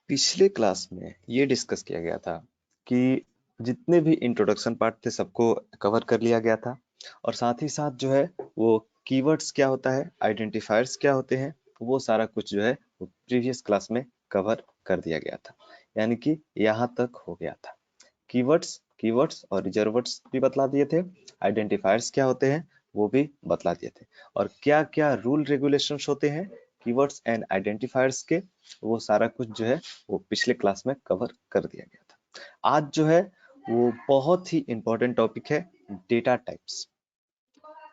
पिछले क्लास में ये डिस्कस किया गया था कि जितने भी इंट्रोडक्शन पार्ट थे सबको कवर कर लिया गया था, और साथ ही साथ जो है वो कीवर्ड्स क्या होता है, आइडेंटिफायर्स क्या होते हैं, वो सारा कुछ जो है वो प्रीवियस क्लास में कवर कर दिया गया था। यानी कि यहाँ तक हो गया था। कीवर्ड्स कीवर्ड्स और रिजर्वर्ड्स भी बतला दिए थे, आइडेंटिफायर्स क्या होते हैं वो भी बतला दिए थे, और क्या क्या रूल रेगुलेशंस होते हैं कीवर्ड्स एंड आइडेंटिफायर्स के, वो सारा कुछ जो है वो पिछले क्लास में कवर कर दिया गया था। आज जो है वो बहुत ही इंपॉर्टेंट टॉपिक है, data types.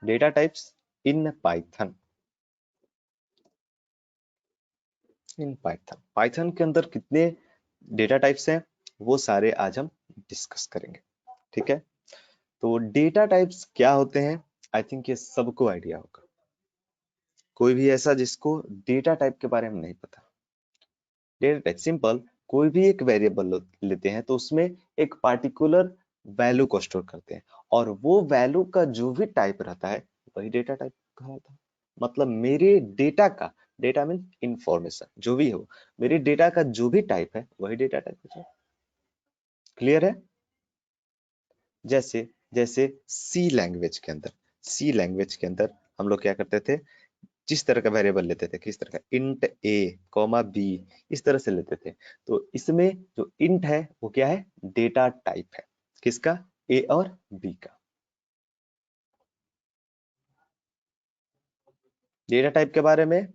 Data types in Python. In Python Python के अंदर कितने डेटा टाइप्स हैं वो सारे आज हम डिस्कस करेंगे। ठीक है, तो डेटा टाइप्स क्या होते हैं, आई थिंक ये सबको आइडिया होगा। कोई भी ऐसा जिसको डेटा टाइप के बारे में नहीं पता। डेटा टाइप सिंपल, कोई भी एक वेरिएबल लेते हैं तो उसमें एक पार्टिकुलर वैल्यू को स्टोर करते हैं, और वो वैल्यू का जो भी टाइप रहता है वही डेटा टाइप कहलाता है। मतलब मेरे डेटा का, डेटा मीन इंफॉर्मेशन जो भी हो, मेरे डेटा का जो भी टाइप है वही डेटा टाइप है। क्लियर है? जैसे जैसे सी लैंग्वेज के अंदर हम लोग क्या करते थे, जिस तरह का वेरिएबल लेते थे, किस तरह का, इंट ए कॉमा बी, इस तरह से लेते थे। तो इसमें जो इंट है वो क्या है, डेटा टाइप है। किसका? ए और बी का। डेटा टाइप के बारे में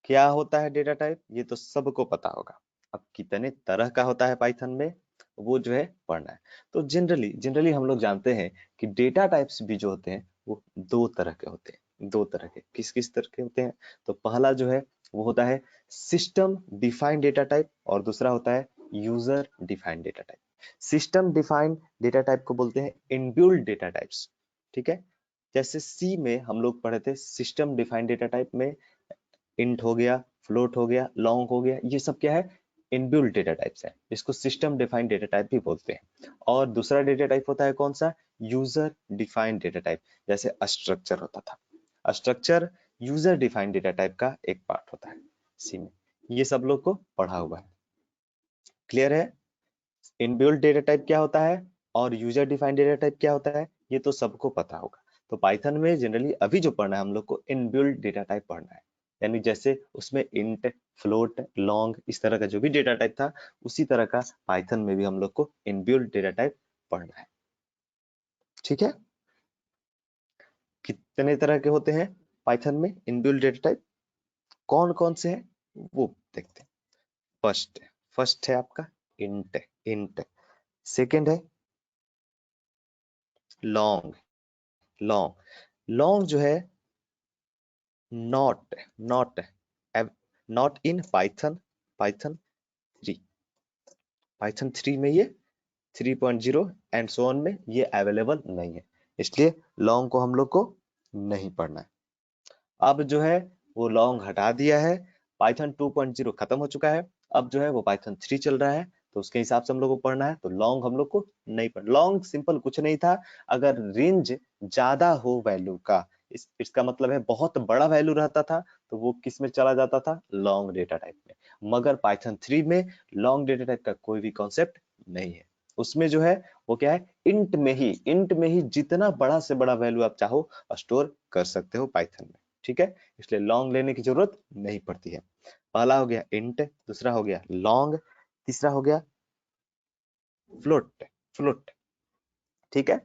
क्या होता है, डेटा टाइप ये तो सबको पता होगा। अब कितने तरह का होता है पाइथन में वो जो है पढ़ना है। तो जनरली हम लोग जानते हैं कि डेटा टाइप्स भी जो होते हैं वो दो तरह के होते हैं। दो तरह के किस किस तरह के होते हैं? तो पहला जो है वो होता है सिस्टम डिफाइंड डेटा टाइप, और दूसरा होता है user defined data type. System defined data type को बोलते हैं इनबिल्ट डेटा टाइप्स। ठीक है, जैसे सी में हम लोग पढ़े थे सिस्टम डिफाइंड डेटा टाइप में इंट हो गया, फ्लोट हो गया, लॉन्ग हो गया, ये सब क्या है, इनबिल्ट डेटा टाइप्स है, इसको सिस्टम डिफाइंड डेटा टाइप भी बोलते हैं। और दूसरा डेटा टाइप होता है कौन सा, यूजर डिफाइंड डेटा टाइप। जैसे स्ट्रक्चर होता था, structure user defined data type का एक पार्ट होता है सी में। ये सब लोग को पढ़ा हुआ है। क्लियर है? इनबिल्ट डेटा टाइप क्या होता है और यूजर डिफाइंड डेटा टाइप क्या होता है, ये तो सबको पता होगा। तो पाइथन में जनरली अभी जो पढ़ना है हम लोग को इनबिल्ट डेटा टाइप पढ़ना है। यानी जैसे उसमें इंट, फ्लोट, लॉन्ग, इस तरह का जो भी डेटा टाइप था उसी तरह का पाइथन में भी हम लोग को इनबिल्ट डेटा टाइप पढ़ना है। ठीक है, कितने तरह के होते हैं पाइथन में इनबिल्ट डेटा टाइप, कौन कौन से हैं वो देखते हैं। फर्स्ट फर्स्ट है आपका इंट। इंट सेकंड है लॉन्ग। लॉन्ग लॉन्ग जो है not not not in Python, Python 3, Python 3 में ये 3.0 एंड सो ऑन में ये अवेलेबल नहीं है, इसलिए लॉन्ग को हम लोग को नहीं पढ़ना है। अब जो है वो लॉन्ग हटा दिया है, पाइथन 2.0 खत्म हो चुका है, अब जो है वो पाइथन 3 चल रहा है, तो उसके हिसाब से हम लोग को पढ़ना है। तो लॉन्ग हम लोग को नहीं पढ़ना। लॉन्ग सिंपल कुछ नहीं था, अगर रेंज ज्यादा हो वैल्यू का, इसका मतलब है बहुत बड़ा वैल्यू रहता था तो वो किस में चला जाता था, लॉन्ग डेटा टाइप में। मगर पाइथन 3 में लॉन्ग डेटा टाइप का कोई भी कॉन्सेप्ट नहीं है। उसमें जो है वो क्या है, इंट में ही जितना बड़ा से बड़ा वैल्यू आप चाहो स्टोर कर सकते हो पाइथन में। ठीक है, इसलिए लॉन्ग लेने की जरूरत नहीं पड़ती है। पहला हो गया इंट, दूसरा हो गया लॉन्ग, तीसरा हो गया फ्लोट। फ्लोट ठीक है,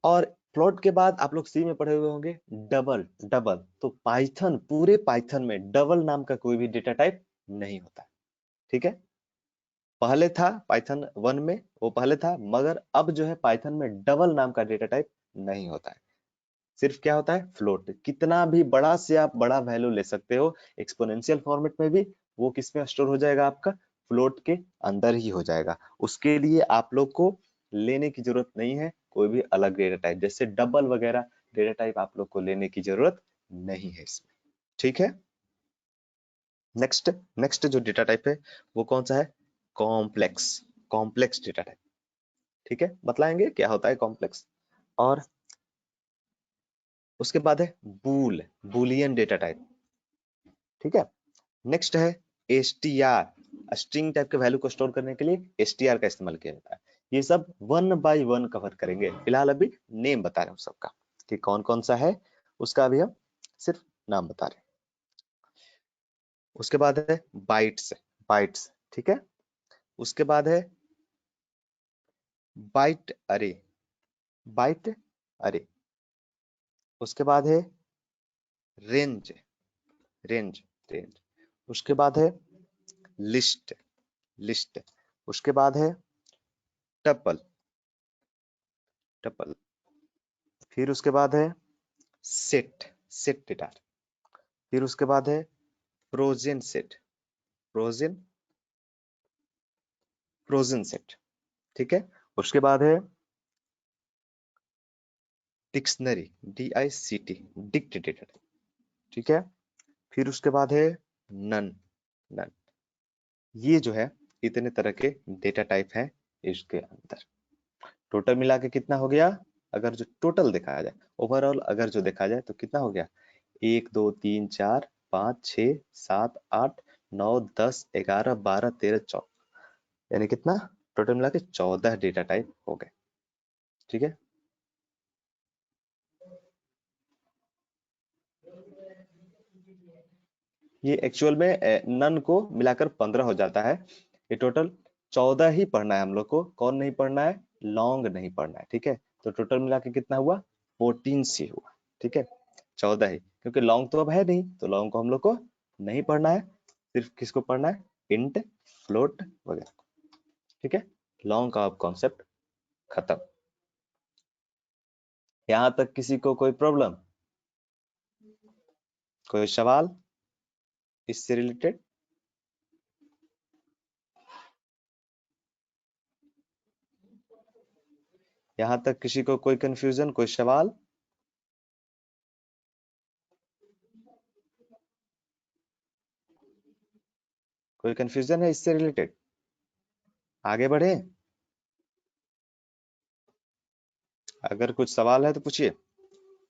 और फ्लोट के बाद आप लोग सी में पढ़े हुए होंगे डबल। डबल तो पाइथन, पूरे पाइथन में डबल नाम का कोई भी डेटा टाइप नहीं होता। ठीक है, पहले था पाइथन 1 में, वो पहले था, मगर अब जो है पाइथन में डबल नाम का डेटा टाइप नहीं होता है। सिर्फ क्या होता है, फ्लोट। कितना भी बड़ा से आप बड़ा वैल्यू ले सकते हो एक्सपोनेंशियल फॉर्मेट में भी, वो किस में स्टोर हो जाएगा, आपका फ्लोट के अंदर ही हो जाएगा। उसके लिए आप लोग को लेने की जरूरत नहीं है कोई भी अलग डेटा टाइप, जैसे डबल वगैरह डेटा टाइप आप लोग को लेने की जरूरत नहीं है इसमें। ठीक है, नेक्स्ट नेक्स्ट जो डेटा टाइप है वो कौन सा है, कॉम्प्लेक्स। Complex data type. ठीक है, बतलाएंगे क्या होता है कॉम्प्लेक्स। और उसके बाद है बूलियन डेटा टाइप। ठीक है, नेक्स्ट है str स्ट्रिंग टाइप के वैल्यू को स्टोर करने के लिए str का इस्तेमाल किया जाता है। ये सब 1 बाय 1 कवर करेंगे। फिलहाल अभी नेम बता रहे हैं सबका कि कौन कौन सा है, उसका अभी हम सिर्फ नाम बता रहे हैं। उसके बाद है बाइट्स, बाइट्स ठीक है। उसके बाद है बाइट अरे, बाइट अरे। उसके बाद है रेंज, रेंज रेंज। उसके बाद है लिस्ट, लिस्ट। उसके बाद है टपल, टपल। फिर उसके बाद है सेट, सेट डेटा। फिर उसके बाद है प्रोजन सेट, प्रोजन, प्रोजन सेट ठीक है। उसके बाद है डिक्शनरी, DICT, डिक्ट डेटा ठीक है। फिर उसके बाद है नन, नन। ये जो है इतने तरह के डेटा टाइप है इसके अंदर। टोटल मिला के कितना हो गया, अगर जो टोटल देखा जाए, ओवरऑल अगर जो देखा जाए तो कितना हो गया, 1 2 3 4 5 6 7 8 9 10 11 12 13 14, यानी कितना टोटल मिला के 14 डेटा टाइप हो गए ठीक है। ये एक्चुअल में नन को मिलाकर 15 हो जाता है। ये टोटल 14 ही पढ़ना है हम लोग को, कौन नहीं पढ़ना है, लॉन्ग नहीं पढ़ना है ठीक है। तो टोटल मिला के कितना हुआ, 14 सी हुआ ठीक है। 14 ही, क्योंकि लॉन्ग तो अब है नहीं, तो लॉन्ग को हम लोग को नहीं पढ़ना है, सिर्फ किसको पढ़ना है, इंट, फ्लोट वगैरह ठीक है। लॉन्ग का अब कॉन्सेप्ट खत्म। यहां तक किसी को कोई प्रॉब्लम, कोई सवाल इससे रिलेटेड? यहां तक किसी को कोई कंफ्यूजन, कोई सवाल? कोई कंफ्यूजन है इससे रिलेटेड? आगे बढ़े? अगर कुछ सवाल है तो पूछिए,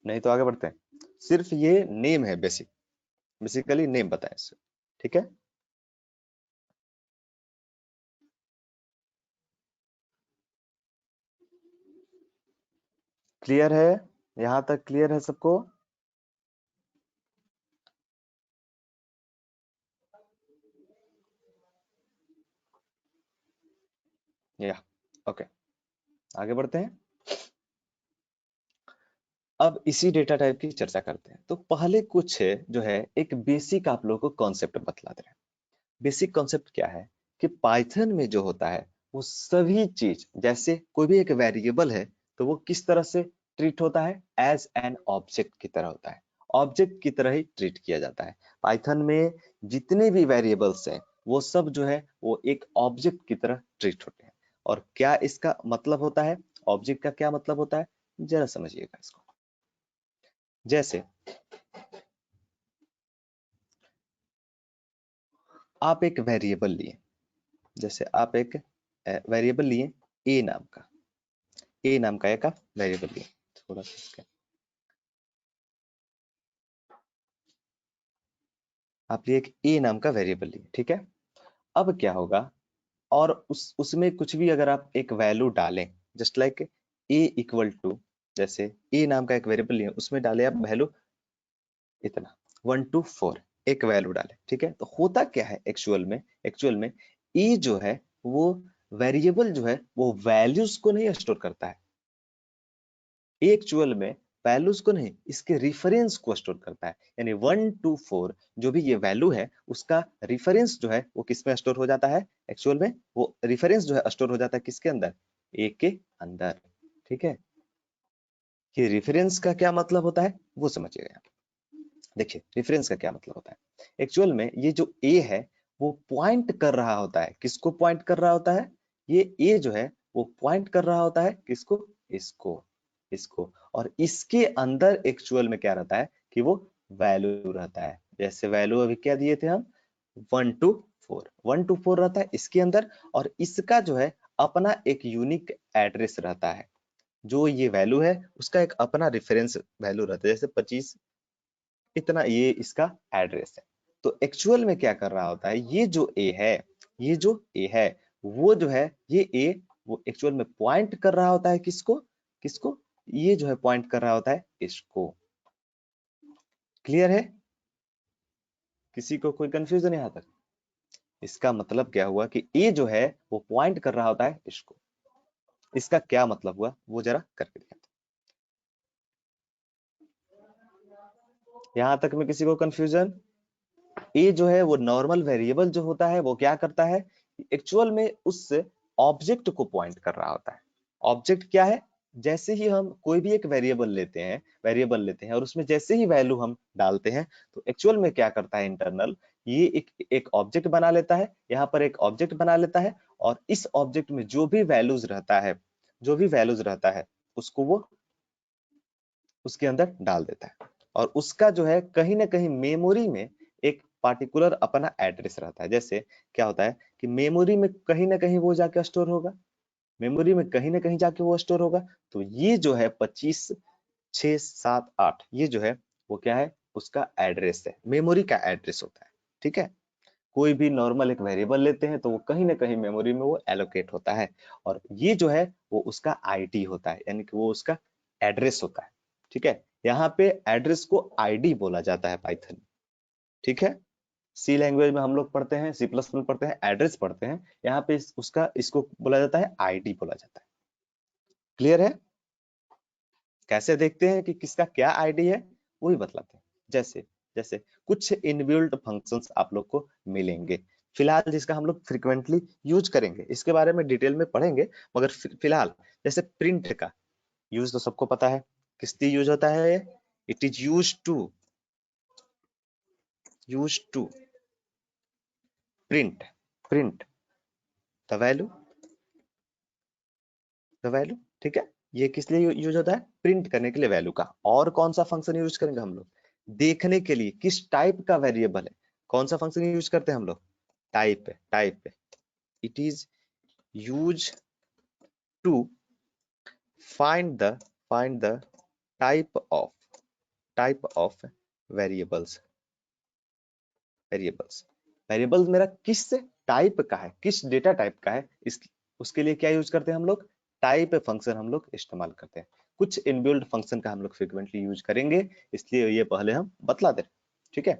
नहीं तो आगे बढ़ते हैं। सिर्फ ये नेम है, बेसिक, बेसिकली नेम बताएं इससे ठीक है। क्लियर है? यहां तक क्लियर है सबको? या ओके, आगे बढ़ते हैं। अब इसी डेटा टाइप की चर्चा करते हैं। तो पहले कुछ जो है एक बेसिक आप लोगों को कॉन्सेप्ट बतला दे रहे हैं। बेसिक कॉन्सेप्ट क्या है कि पाइथन में जो होता है वो सभी चीज, जैसे कोई भी एक वेरिएबल है तो वो किस तरह से ट्रीट होता है, एज एन ऑब्जेक्ट की तरह होता है, ऑब्जेक्ट की तरह ही ट्रीट किया जाता है। पाइथन में जितने भी वेरिएबल्स हैं वो सब जो है वो एक ऑब्जेक्ट की तरह ट्रीट होते हैं। और क्या इसका मतलब होता है, ऑब्जेक्ट का क्या मतलब होता है, जरा समझिएगा इसको। जैसे आप एक वेरिएबल लिए, जैसे आप एक वेरिएबल लिए ए नाम का, ए नाम का एक वेरिएबल लिए, थोड़ा सा आप लिए एक ए नाम का वेरिएबल लिए ठीक है। अब क्या होगा, और उसमें कुछ भी अगर आप एक वैल्यू डालें, just like a equal to, जैसे ए नाम का एक वेरिएबल लिए उसमें डाले आप वैल्यू इतना 1 to 4, एक वैल्यू डाले ठीक है। तो होता क्या है एक्चुअल में, एक्चुअल में ए जो है वो वेरिएबल जो है वो वैल्यूज को नहीं स्टोर करता है, एक्चुअल में वैल्यूज को नहीं, इसके रिफरेंस को स्टोर करता है। यानी 1 to 4 जो भी ये वैल्यू है उसका रिफरेंस जो है वो किस में स्टोर हो जाता है, एक्चुअल में वो रिफरेंस जो है स्टोर हो जाता है किसके अंदर, ए के अंदर ठीक है। कि रेफरेंस का क्या मतलब होता है वो समझिएगा। देखिए रेफरेंस का क्या मतलब होता है, एक्चुअल में ये जो ए है वो पॉइंट कर रहा होता है, किसको पॉइंट कर रहा होता है, ये ए जो है वो पॉइंट कर रहा होता है किसको, इसको, इसको। और इसके अंदर एक्चुअल में क्या रहता है कि वो वैल्यू रहता है। जैसे वैल्यू अभी क्या दिए थे हम, 1 to 4, 1 to 4 रहता है इसके अंदर। और इसका जो है अपना एक यूनिक एड्रेस रहता है, जो ये वैल्यू है उसका एक अपना रेफरेंस वैल्यू रहता है, जैसे 25 इतना ये इसका एड्रेस है। तो एक्चुअल में क्या कर रहा होता है, ये जो ए है, ये जो ए है, वो जो है ये ए, वो एक्चुअल में पॉइंट कर रहा होता है किसको, किसको, ये जो है पॉइंट कर रहा होता है इसको। क्लियर है? किसी को कोई कंफ्यूजन यहां तक? इसका मतलब क्या हुआ कि ए जो है वो पॉइंट कर रहा होता है इसको। इसका क्या मतलब हुआ वो जरा करके दिखाते। यहां तक में किसी को कंफ्यूजन? ए जो है वो नॉर्मल वेरिएबल जो होता है वो क्या करता है, एक्चुअल में उस ऑब्जेक्ट को पॉइंट कर रहा होता है। ऑब्जेक्ट क्या है, जैसे ही हम कोई भी एक वेरिएबल लेते हैं और उसमें जैसे ही वैल्यू हम डालते हैं तो एक्चुअल में क्या करता है इंटरनल, ये एक ऑब्जेक्ट बना लेता है, यहाँ पर एक ऑब्जेक्ट बना लेता है और इस ऑब्जेक्ट में जो भी वैल्यूज रहता है, जो भी वैल्यूज रहता है उसको वो उसके अंदर डाल देता है। और उसका जो है कहीं ना कहीं मेमोरी में एक पार्टिकुलर अपना एड्रेस रहता है। जैसे क्या होता है कि मेमोरी में कहीं ना कहीं वो जाके स्टोर होगा, मेमोरी में कहीं ना कहीं जाके वो स्टोर होगा। तो ये जो है 25 6 7 8 ये जो है वो क्या है, उसका एड्रेस है, मेमोरी का एड्रेस होता है। ठीक है, कोई भी नॉर्मल एक वेरिएबल लेते हैं तो वो कहीं ना कहीं मेमोरी में वो एलोकेट होता है और ये जो है वो उसका आईडी होता है, यानी कि वो उसका एड्रेस होता है। ठीक है, यहाँ पे एड्रेस को आईडी बोला जाता है पाइथन। ठीक है, सी लैंग्वेज में हम लोग पढ़ते हैं, सी प्लस में पढ़ते हैं, एड्रेस पढ़ते हैं, यहाँ पे उसका इसको बोला जाता है आईडी बोला जाता है। क्लियर है? कैसे देखते हैं कि किसका क्या आईडी है, वही बतलाते हैं। जैसे जैसे कुछ इनबिल्ट फंक्शंस आप लोग को मिलेंगे फिलहाल, जिसका हम लोग फ्रिक्वेंटली यूज करेंगे, इसके बारे में डिटेल में पढ़ेंगे, मगर फिलहाल जैसे प्रिंट का यूज तो सबको पता है, किस लिए यूज होता है, it is use to print print the value, the value. ठीक है, ये किस लिए यूज होता है, प्रिंट करने के लिए वैल्यू का। और कौन सा फंक्शन यूज करेंगे हम लोग, देखने के लिए किस टाइप का वेरिएबल है, कौन सा फंक्शन यूज करते हैं हम लोग, type. It is use to find the type of variables. Variables मेरा किस टाइप का है, किस डेटा टाइप का है, इस उसके लिए क्या यूज करते हैं हम लोग, टाइप फंक्शन हम लोग इस्तेमाल करते हैं। कुछ इनबिल्ट फंक्शन का हम लोग फ्रिक्वेंटली यूज करेंगे, इसलिए ये पहले हम बतला दे। ठीक है,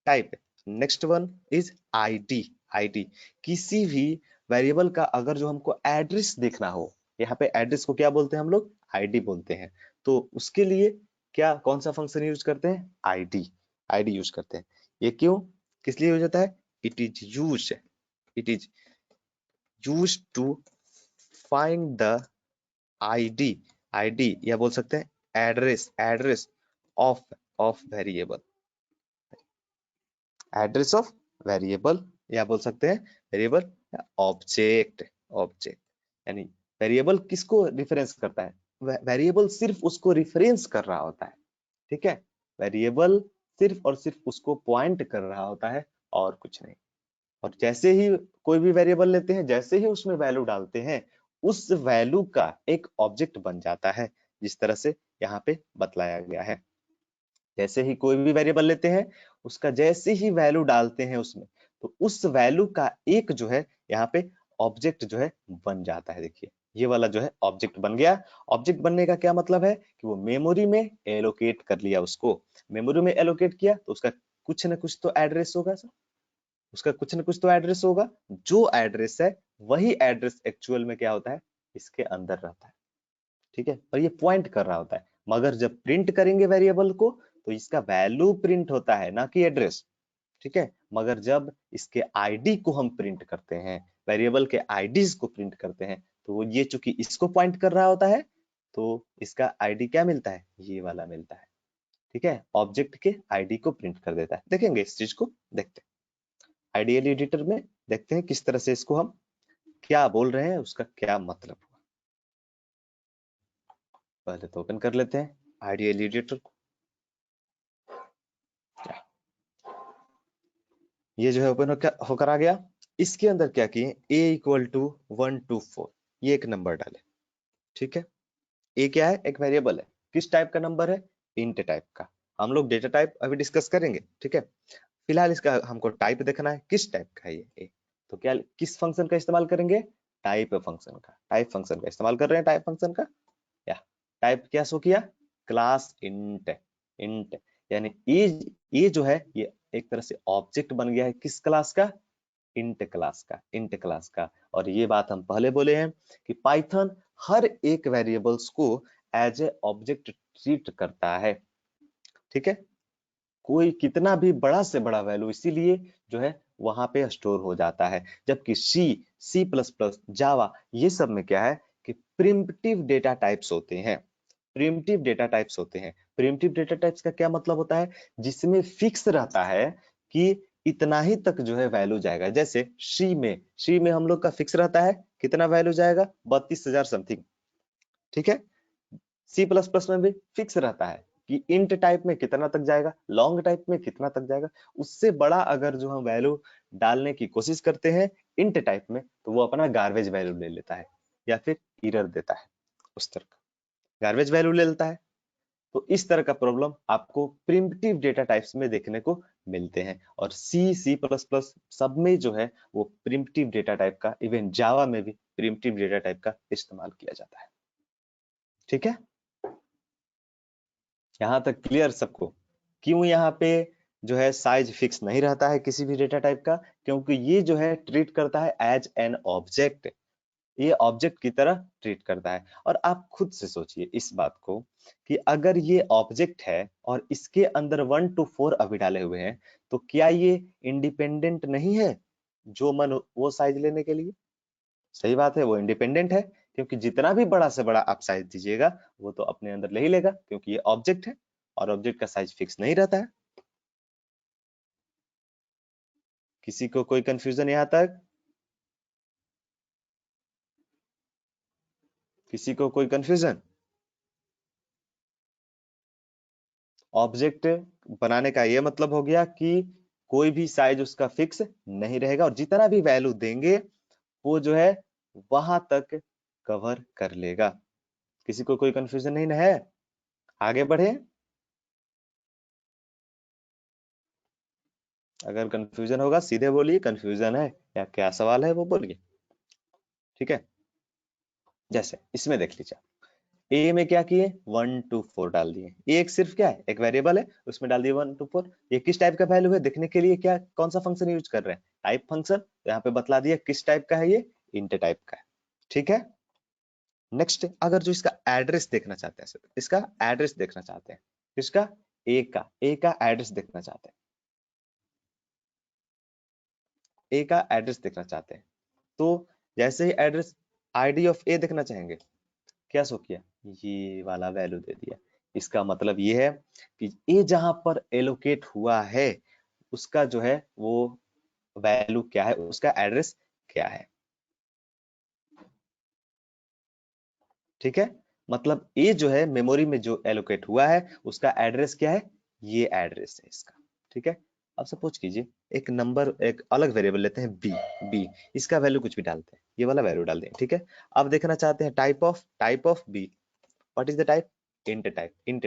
type. Next one is ID. ID किसी भी वेरिएबल का अगर जो हमको एड्रेस देखना हो, यहाँ पे एड्रेस को क्या बोलते हैं हम लोग, आईडी बोलते हैं। तो उसके लिए क्या कौन सा फंक्शन यूज करते हैं, आईडी। आईडी यूज करते हैं। ये क्यों, किस लिए यूज होता है, it is use to find the ID. ID या बोल सकते हैं address of variable, address of variable, या बोल सकते हैं वेरिएबल ऑब्जेक्ट। यानी वेरिएबल किसको रिफरेंस करता है, वेरिएबल सिर्फ उसको रिफरेंस कर रहा होता है। ठीक है, वेरिएबल सिर्फ और सिर्फ उसको पॉइंट कर रहा होता है और कुछ नहीं। और जैसे ही कोई भी वेरिएबल लेते हैं, जैसे ही उसमें वैल्यू डालते हैं, उस वैल्यू का एक ऑब्जेक्ट बन जाता है, जिस तरह से यहाँ पे बतलाया गया है। जैसे ही कोई भी वेरिएबल लेते हैं, उसका जैसे ही वैल्यू डालते हैं उसमें, तो उस वैल्यू का एक जो है यहाँ पे ऑब्जेक्ट जो है बन जाता है। देखिए ये वाला जो है ऑब्जेक्ट बन गया। ऑब्जेक्ट बनने का क्या मतलब है कि वो मेमोरी में एलोकेट कर लिया, उसको मेमोरी में एलोकेट किया तो उसका कुछ ना कुछ तो एड्रेस होगा सर, उसका कुछ ना कुछ तो एड्रेस होगा। जो एड्रेस है वही एड्रेस एक्चुअल में क्या होता है, इसके अंदर रहता है। ठीक है, और ये पॉइंट कर रहा होता है। मगर जब प्रिंट करेंगे वेरिएबल को तो इसका वैल्यू प्रिंट होता है, ना कि एड्रेस। ठीक है, मगर जब इसके आईडी को हम प्रिंट करते हैं, वेरिएबल के आईडीज को प्रिंट करते हैं, तो ये चूंकि इसको पॉइंट कर रहा होता है, तो इसका आईडी क्या मिलता है, ये वाला मिलता है। ठीक है, ऑब्जेक्ट के आईडी को प्रिंट कर देता है। देखेंगे इस चीज को, देखते हैं आईडीएल एडिटर में, देखते हैं किस तरह से इसको हम क्या बोल रहे हैं, उसका क्या मतलब हुआ। पहले तो ओपन कर लेते हैं आईडीएल एडिटर को। ये जो है ओपन होकर आ गया। इसके अंदर क्या किए, a = 1 to 4 ये एक नंबर डाले। ठीक है, ए क्या है, एक वेरिएबल है, किस टाइप का नंबर है, इंट टाइप का। हम लोग डेटा टाइप अभी डिस्कस करेंगे। ठीक है, फिलहाल इसका हमको टाइप देखना है, किस टाइप का है ये। तो क्या किस फंक्शन का इस्तेमाल करेंगे, टाइप फंक्शन का, टाइप फंक्शन का इस्तेमाल कर रहे हैं, टाइप फंक्शन का। या टाइप क्या शो किया, क्लास इंट, इंट यानी ये जो है ये एक तरह से ऑब्जेक्ट बन गया है किस क्लास का, इंट क्लास का, इंट क्लास का। और ये बात हम पहले बोले हैं कि पाइथन हर एक वेरिएबल्स को एज ए ऑब्जेक्ट ट्रीट करता है, ठीक है। कोई कितना भी बड़ा से बड़ा वैल्यू इसीलिए जो है वहां पे स्टोर हो जाता है। जबकि सी प्लस प्लस, जावा, ये सब में क्या है कि प्रिमिटिव डेटा टाइप्स होते हैं, प्रिमिटिव डेटा टाइप्स होते हैं। प्रिमिटिव डेटा टाइप्स का क्या मतलब होता है, जिसमें फिक्स रहता है कि इतना ही तक जो है वैल्यू जाएगा। जैसे सी में हम लोग का फिक्स रहता है कितना वैल्यू जाएगा, 32,000 समथिंग, ठीक है। सी प्लस प्लस में भी फिक्स रहता है कि इंट टाइप में कितना तक जाएगा, लॉन्ग टाइप में कितना तक जाएगा। उससे बड़ा अगर जो हम वैल्यू डालने की कोशिश करते हैं इंट टाइप में, तो वो अपना गार्बेज वैल्यू ले लेता है या फिर एरर देता है, उस तरह का गार्बेज वैल्यू ले लेता है। तो इस तरह का प्रॉब्लम आपको प्रिमिटिव डेटा टाइप्स में देखने को मिलते हैं। और सी प्लस प्लस सब में जो है वो प्रिमिटिव डेटा टाइप का, इवन जावा में भी प्रिमिटिव डेटा टाइप का इस्तेमाल किया जाता है, ठीक है। यहाँ तक क्लियर सबको। क्यों यहाँ पे जो है साइज फिक्स नहीं रहता है किसी भी डेटा टाइप का, क्योंकि ये जो है ट्रीट करता है एज एन ऑब्जेक्ट, ये ऑब्जेक्ट की तरह ट्रीट करता है। और आप खुद से सोचिए इस बात को कि अगर ये ऑब्जेक्ट है और इसके अंदर 1 to 4 अभी डाले हुए हैं, तो क्या ये इंडिपेंडेंट नहीं है जो मन वो साइज लेने के लिए। सही बात है, वो इंडिपेंडेंट है, क्योंकि जितना भी बड़ा से बड़ा आप साइज दीजिएगा वो तो अपने अंदर ले ही लेगा, क्योंकि ये ऑब्जेक्ट है और ऑब्जेक्ट का साइज फिक्स नहीं रहता है। किसी को कोई कंफ्यूजन यहाँ तक, किसी को कोई कंफ्यूजन। ऑब्जेक्ट बनाने का ये मतलब हो गया कि कोई भी साइज उसका फिक्स नहीं रहेगा और जितना भी वैल्यू देंगे वो जो है वहां तक कवर कर लेगा। किसी को कोई कंफ्यूजन नहीं ना है, आगे बढ़े। अगर कंफ्यूजन होगा सीधे बोलिए कंफ्यूजन है, या क्या सवाल है वो बोलिए, ठीक है। जैसे इसमें देख लीजिए, ए में क्या किए 1 to 4 डाल दिए, ये एक सिर्फ क्या है एक वेरिएबल है उसमें डाल दिए 1 to 4। ये किस टाइप का वैल्यू है देखने के लिए क्या कौन सा फंक्शन यूज कर रहे हैं, टाइप फंक्शन। तो यहाँ पे बतला दिया किस टाइप का है, ये इंट टाइप का है, ठीक है। नेक्स्ट अगर जो इसका एड्रेस देखना चाहते हैं, इसका एड्रेस देखना चाहते हैं, इसका ए का एड्रेस देखना चाहते हैं, ए का एड्रेस देखना चाहते हैं। तो जैसे ही एड्रेस आईडी ऑफ ए देखना चाहेंगे, क्या सो किया, ये वाला वैल्यू दे दिया। इसका मतलब ये है कि ए जहां पर एलोकेट हुआ है उसका जो है वो वैल्यू क्या है, उसका एड्रेस क्या है, ठीक है। मतलब ए जो है मेमोरी में जो एलोकेट हुआ है उसका एड्रेस क्या है, ये एड्रेस है इसका, ठीक है। अब सपोज कीजिए एक नंबर, एक अलग वेरिएबल लेते हैं बी, बी इसका वैल्यू कुछ भी डालते हैं, ये वाला वैल्यू डाल दें, ठीक है। अब देखना चाहते हैं type of b, what is the type, int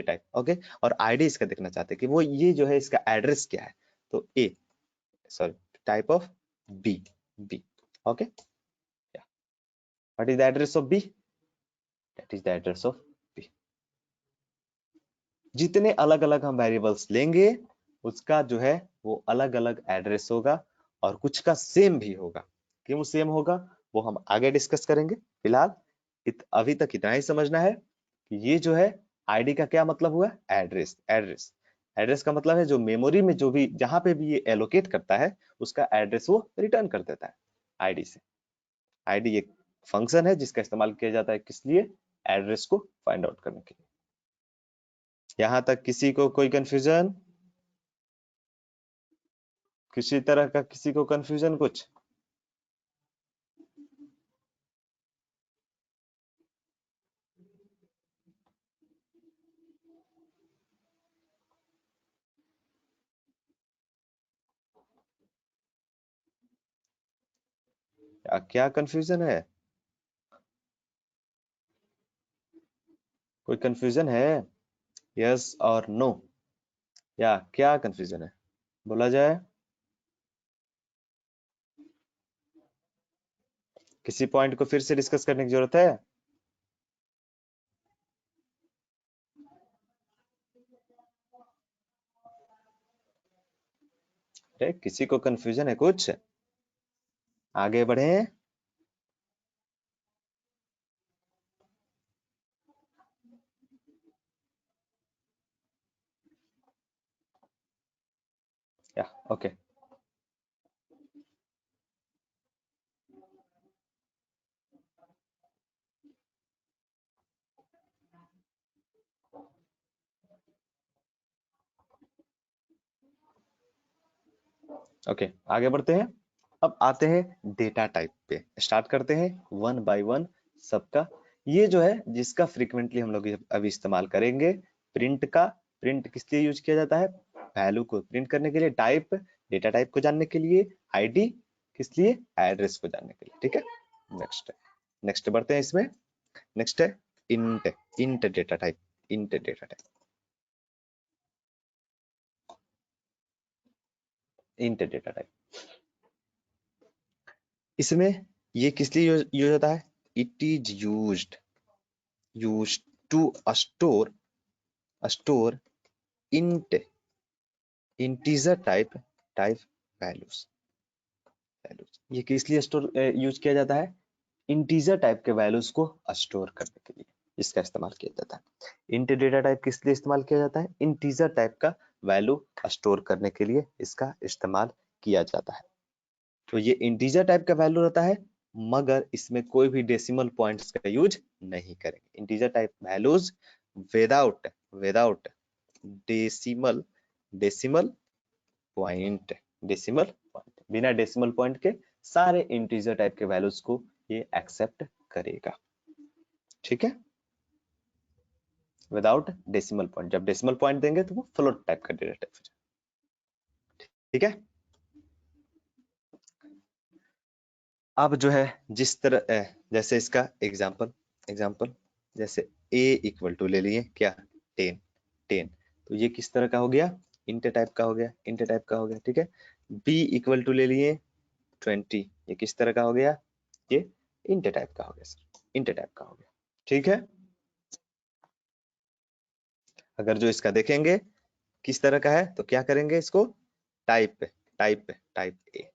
type, okay. और आईडी इसका देखना चाहते हैं कि वो ये जो है इसका एड्रेस क्या है, तो a sorry type of B, B, okay. What is the address of B, that is the address of B. जितने अलग अलग हम वेरिएबल्स लेंगे उसका जो है वो अलग अलग एड्रेस होगा, और कुछ का सेम भी होगा। क्यों सेम होगा वो हम आगे डिस्कस करेंगे। फिलहाल अभी तक इतना ही समझना है कि ये जो है आईडी का क्या मतलब हुआ, एड्रेस, एड्रेस, एड्रेस का मतलब है जो मेमोरी में जो भी जहां पे भी ये एलोकेट करता है उसका एड्रेस वो रिटर्न कर देता है आईडी से। आईडी एक फंक्शन है जिसका इस्तेमाल किया जाता है किस लिए, एड्रेस को फाइंड आउट करने के लिए। यहाँ तक किसी को कोई कंफ्यूजन, किसी तरह का किसी को कंफ्यूजन कुछ। क्या कंफ्यूजन है, कोई कंफ्यूजन है, यस और नो, या क्या कंफ्यूजन है बोला जाए। किसी पॉइंट को फिर से डिस्कस करने की जरूरत है? अरे किसी को कंफ्यूजन है कुछ? आगे बढ़े। या ओके। ओके आगे बढ़ते हैं। अब आते हैं डेटा टाइप पे, स्टार्ट करते हैं वन बाय वन सबका। ये जो है जिसका फ्रीक्वेंटली हम लोग अभी इस्तेमाल करेंगे, प्रिंट का। प्रिंट किस लिए यूज किया जाता है? वैल्यू को प्रिंट करने के लिए। टाइप, डेटा टाइप को जानने के लिए। आईडी किस लिए? एड्रेस को जानने के लिए। ठीक है, नेक्स्ट नेक्स्ट बढ़ते हैं इसमें। नेक्स्ट है int, int data type, int data type, int data type. इसमें ये किस लिए यूज होता है? It is used to store integer type values. ये किस लिए स्टोर यूज किया जाता है? इंटीजर टाइप के वैल्यूज को स्टोर करने के लिए इसका इस्तेमाल किया जाता है। इंट डेटा टाइप किस लिए इस्तेमाल किया जाता है? इंटीजर टाइप का वैल्यू स्टोर करने के लिए इसका इस्तेमाल किया जाता है। तो ये इंटीजर टाइप का वैल्यू रहता है, मगर इसमें कोई भी डेसिमल पॉइंट्स का यूज नहीं करेंगे। Integer type values without decimal decimal decimal point, बिना डेसिमल पॉइंट के सारे इंटीजर टाइप के वैल्यूज को ये एक्सेप्ट करेगा। ठीक है, विदाउट डेसिमल पॉइंट। जब डेसिमल पॉइंट देंगे तो वो फ्लोट टाइप का डेटा टाइप हो जाएगा। ठीक है, अब जो है जिस तरह जैसे इसका एग्जाम्पल जैसे a इक्वल टू ले लिए क्या? 10। तो ये किस तरह का हो गया? इंट टाइप का हो गया, इंट टाइप का हो गया। ठीक है, b इक्वल टू ले लिए 20। ये किस तरह का हो गया? ये इंट टाइप का हो गया सर, इंट टाइप का हो गया। ठीक है, अगर जो इसका देखेंगे किस तरह का है तो क्या करेंगे इसको? Type type A.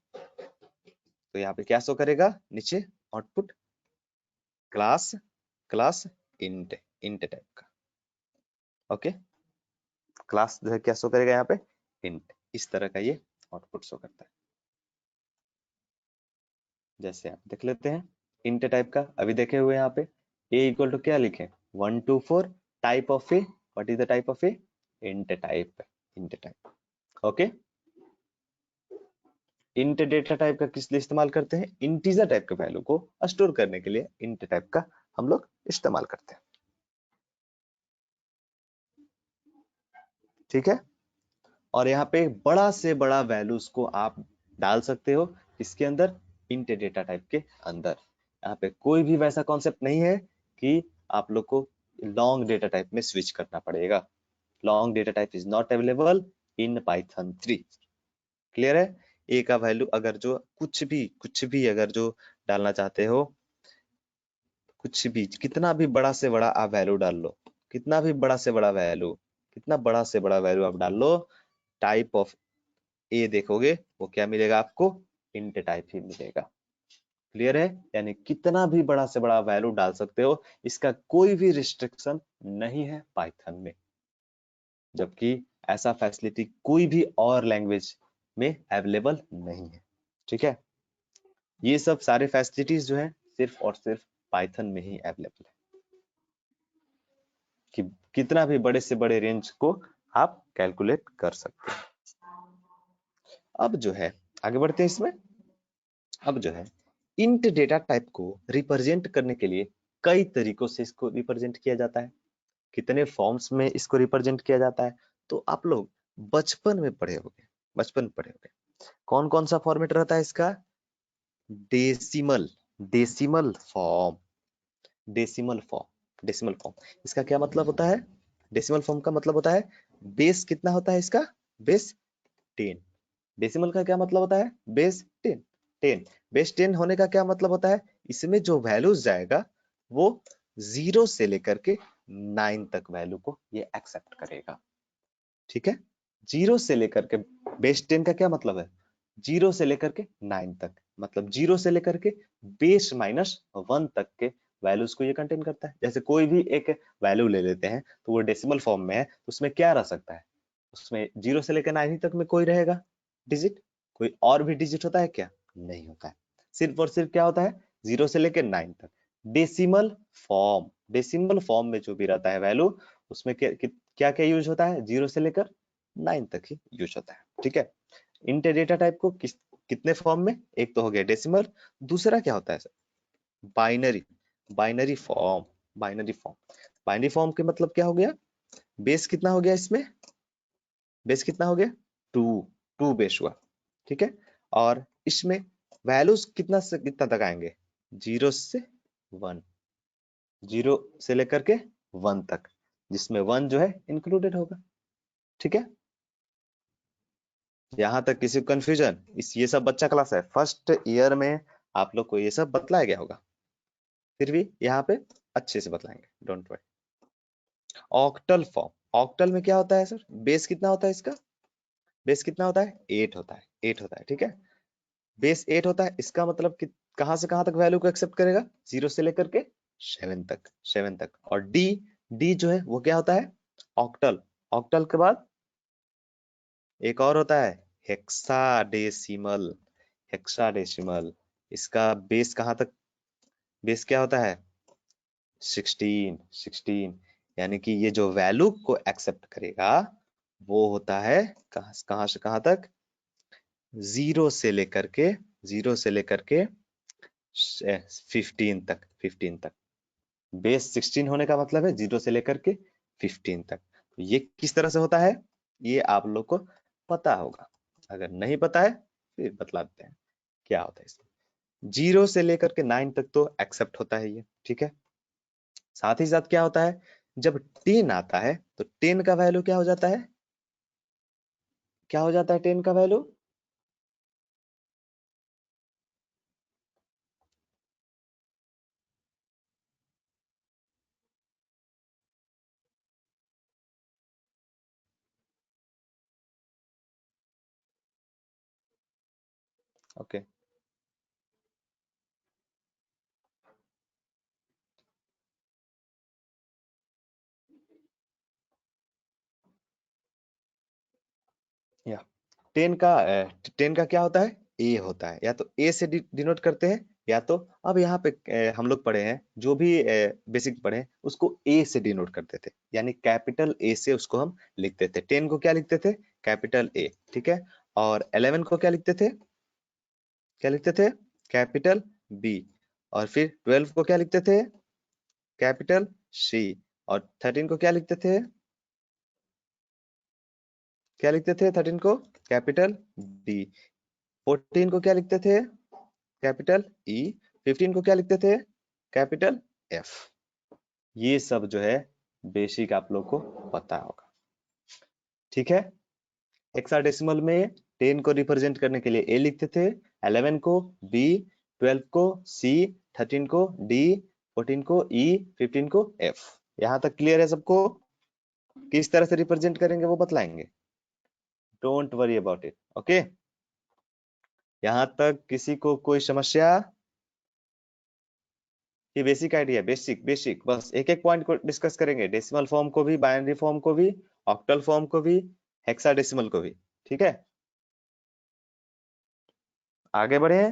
तो यहाँ पे क्या शो करेगा? नीचे आउटपुट क्लास इंट टाइप का। ओके, क्लास जो है क्या शो करेगा यहाँ पे? इंट। इस तरह का ये आउटपुट शो करता है। जैसे आप देख लेते हैं इंट टाइप का, अभी देखे हुए यहाँ पे a इक्वल टू क्या लिखे? 1 2 4 type of A. What is the type of A? Int type. Okay, int data type का किस लिए इस्तेमाल करते हैं? इंटीजर टाइप के वैल्यू को स्टोर करने के लिए इंट टाइप का हम लोग इस्तेमाल करते हैं। ठीक है, और यहाँ पे बड़ा से बड़ा वैल्यूज को आप डाल सकते हो इसके अंदर, इंट डेटा टाइप के अंदर। यहाँ पे कोई भी वैसा कॉन्सेप्ट नहीं है कि आप लोग को लॉन्ग डेटा टाइप में स्विच करना पड़ेगा। Long data type is not available in Python 3। Clear है? ए का वैल्यू अगर जो कुछ भी अगर जो डालना चाहते हो, कुछ भी कितना भी बड़ा से बड़ा आप वैल्यू डाल लो, कितना भी बड़ा से बड़ा वैल्यू, कितना बड़ा से बड़ा वैल्यू आप डाल लो, टाइप ऑफ ए देखोगे वो क्या मिलेगा आपको? इंट टाइप ही मिलेगा। क्लियर है? यानी कितना भी बड़ा से बड़ा वैल्यू डाल सकते हो, इसका कोई भी रिस्ट्रिक्शन नहीं है पाइथन में, जबकि ऐसा फैसिलिटी कोई भी और लैंग्वेज में अवेलेबल नहीं है। ठीक है, ये सब सारे फैसिलिटीज जो है सिर्फ और सिर्फ पाइथन में ही अवेलेबल है, कि कितना भी बड़े से बड़े रेंज को आप कैलकुलेट कर सकते हैं। अब जो है आगे बढ़ते हैं इसमें। अब जो है इंट डेटा टाइप को रिप्रेजेंट करने के लिए कई तरीकों से इसको रिप्रेजेंट किया जाता है। कितने फॉर्म्स में इसको रिप्रेजेंट किया जाता है तो आप लोग बचपन में पढ़े होंगे। कौन कौन सा फॉर्मेट रहता है इसका? Decimal decimal form decimal form. इसका क्या मतलब होता है? डेसिमल फॉर्म का मतलब होता है बेस कितना होता है इसका? बेस 10। डेसिमल का क्या मतलब होता है? बेस 10। बेस 10 होने का क्या मतलब होता है? इसमें जो वैल्यूज जाएगा वो 0 से लेकर के 9 तक वैल्यू को ये एक्सेप्ट करेगा। ठीक है, 0 से लेकर के बेस 10 का क्या मतलब है, 0 से लेकर के 9 तक, मतलब 0 से लेकर के बेस -1 तक के वैल्यूज को ये कंटेन करता है। जैसे कोई भी एक वैल्यू ले लेते हैं तो वो डेसिमल फॉर्म में है, तो उसमें क्या रह सकता है, उसमें 0 से लेकर 9 तक में कोई रहेगा डिजिट, कोई और भी डिजिट होता है क्या, नहीं होता है। सिर्फ और सिर्फ क्या होता है, 0 से लेकर 9 तक डेसिमल फॉर्म। डेसिमल फॉर्म में जो भी रहता है वैल्यू, उसमें क्या क्या यूज होता है, 0 से लेकर 9 तक ही यूज होता है। ठीक है, इंट डेटा टाइप को कितने फॉर्म में, एक तो हो गया डेसिमल, दूसरा क्या होता है sir, binary. Binary form, binary form, binary form के मतलब क्या हो गया, बेस कितना हो गया इसमें, बेस कितना हो गया, 2, 2 बेस हुआ। ठीक है, और इसमें वैल्यूज कितना से कितना तक आएंगे, 0 से 1, 0 से लेकर के 1 तक, जिसमें 1 जो है इंक्लूडेड होगा। ठीक है, यहाँ तक किसी को कंफ्यूजन, इस ये सब बच्चा क्लास है, फर्स्ट ईयर में आप लोग को ये सब बतलाया गया होगा, फिर भी यहाँ पे अच्छे से बतलाएंगे, don't worry. Octal form, octal में क्या होता है सर, बेस कितना होता है इसका, बेस कितना होता है, 8 होता है, 8 होता है। ठीक है, बेस 8 होता है, इसका मतलब कि कहां से कहां तक वैल्यू को एक्सेप्ट करेगा, 0 से लेकर के 7 तक, 7 तक। और डी, डी जो है वो क्या होता है, ऑक्टल, ऑक्टल के बाद एक और होता है हेक्साडेसिमल, हेक्साडेसिमल। इसका बेस कहां तक, बेस क्या होता है, 16, 16, यानी कि ये जो वैल्यू को एक्सेप्ट करेगा वो होता है कहां से कहां तक, 0 से लेकर के, 0 से लेकर के 15 तक, 15 तक। बेस 16 होने का मतलब है 0 से लेकर के 15 तक। तो ये किस तरह से होता है, ये आप लोग को पता होगा, अगर नहीं पता है फिर बतला देते हैं क्या होता है इसमें। 0 से लेकर के 9 तक तो एक्सेप्ट होता है ये। ठीक है, साथ ही साथ क्या होता है, जब 10 आता है तो 10 का वैल्यू क्या हो जाता है, क्या हो जाता है 10 का वैल्यू, ओके या 10 का 10 का क्या होता है, ए होता है, या तो ए से डिनोट करते हैं, या तो अब यहाँ पे हम लोग पढ़े हैं, जो भी बेसिक पढ़े हैं उसको ए से डिनोट करते थे, यानी कैपिटल ए से उसको हम लिखते थे। 10 को क्या लिखते थे, कैपिटल ए। ठीक है, और 11 को क्या लिखते थे, क्या लिखते थे, कैपिटल बी। और फिर 12 को क्या लिखते थे, कैपिटल सी। और 13 को क्या लिखते थे, क्या लिखते थे 13 को, कैपिटल डी। 14 को क्या लिखते थे, कैपिटल ई। 15 को क्या लिखते थे, कैपिटल एफ। ये सब जो है बेसिक आप लोग को पता होगा। ठीक है, हेक्साडेसिमल में 10 को रिप्रेजेंट करने के लिए ए लिखते थे, 11 को बी, 12 को सी, 13 को डी, 14 को ई, 15 को एफ। यहां तक क्लियर है सबको, किस तरह से रिप्रेजेंट करेंगे वो बतलाएंगे, don't worry about it. Okay, यहां तक किसी को कोई समस्या, ये बेसिक आइडिया, बेसिक बेसिक, बस एक एक पॉइंट को डिस्कस करेंगे, डेसिमल फॉर्म को भी, बाइनरी फॉर्म को भी, ऑक्टल फॉर्म को भी, हेक्साडेसिमल को भी। ठीक है, आगे बढ़े,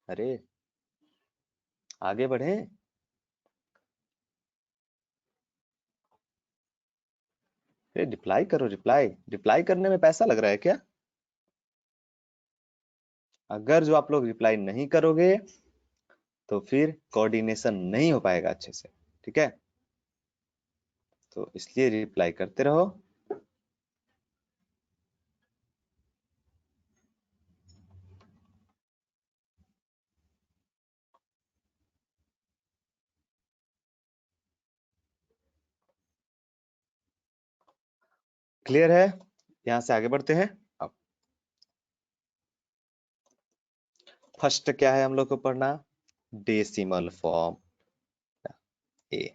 अरे आगे बढ़े, अरे रिप्लाई करो, रिप्लाई, रिप्लाई करने में पैसा लग रहा है क्या, अगर जो आप लोग रिप्लाई नहीं करोगे तो फिर कोऑर्डिनेशन नहीं हो पाएगा अच्छे से। ठीक है, तो इसलिए रिप्लाई करते रहो। क्लियर है, यहां से आगे बढ़ते हैं अब। फर्स्ट क्या है हम लोग को पढ़ना, decimal form, A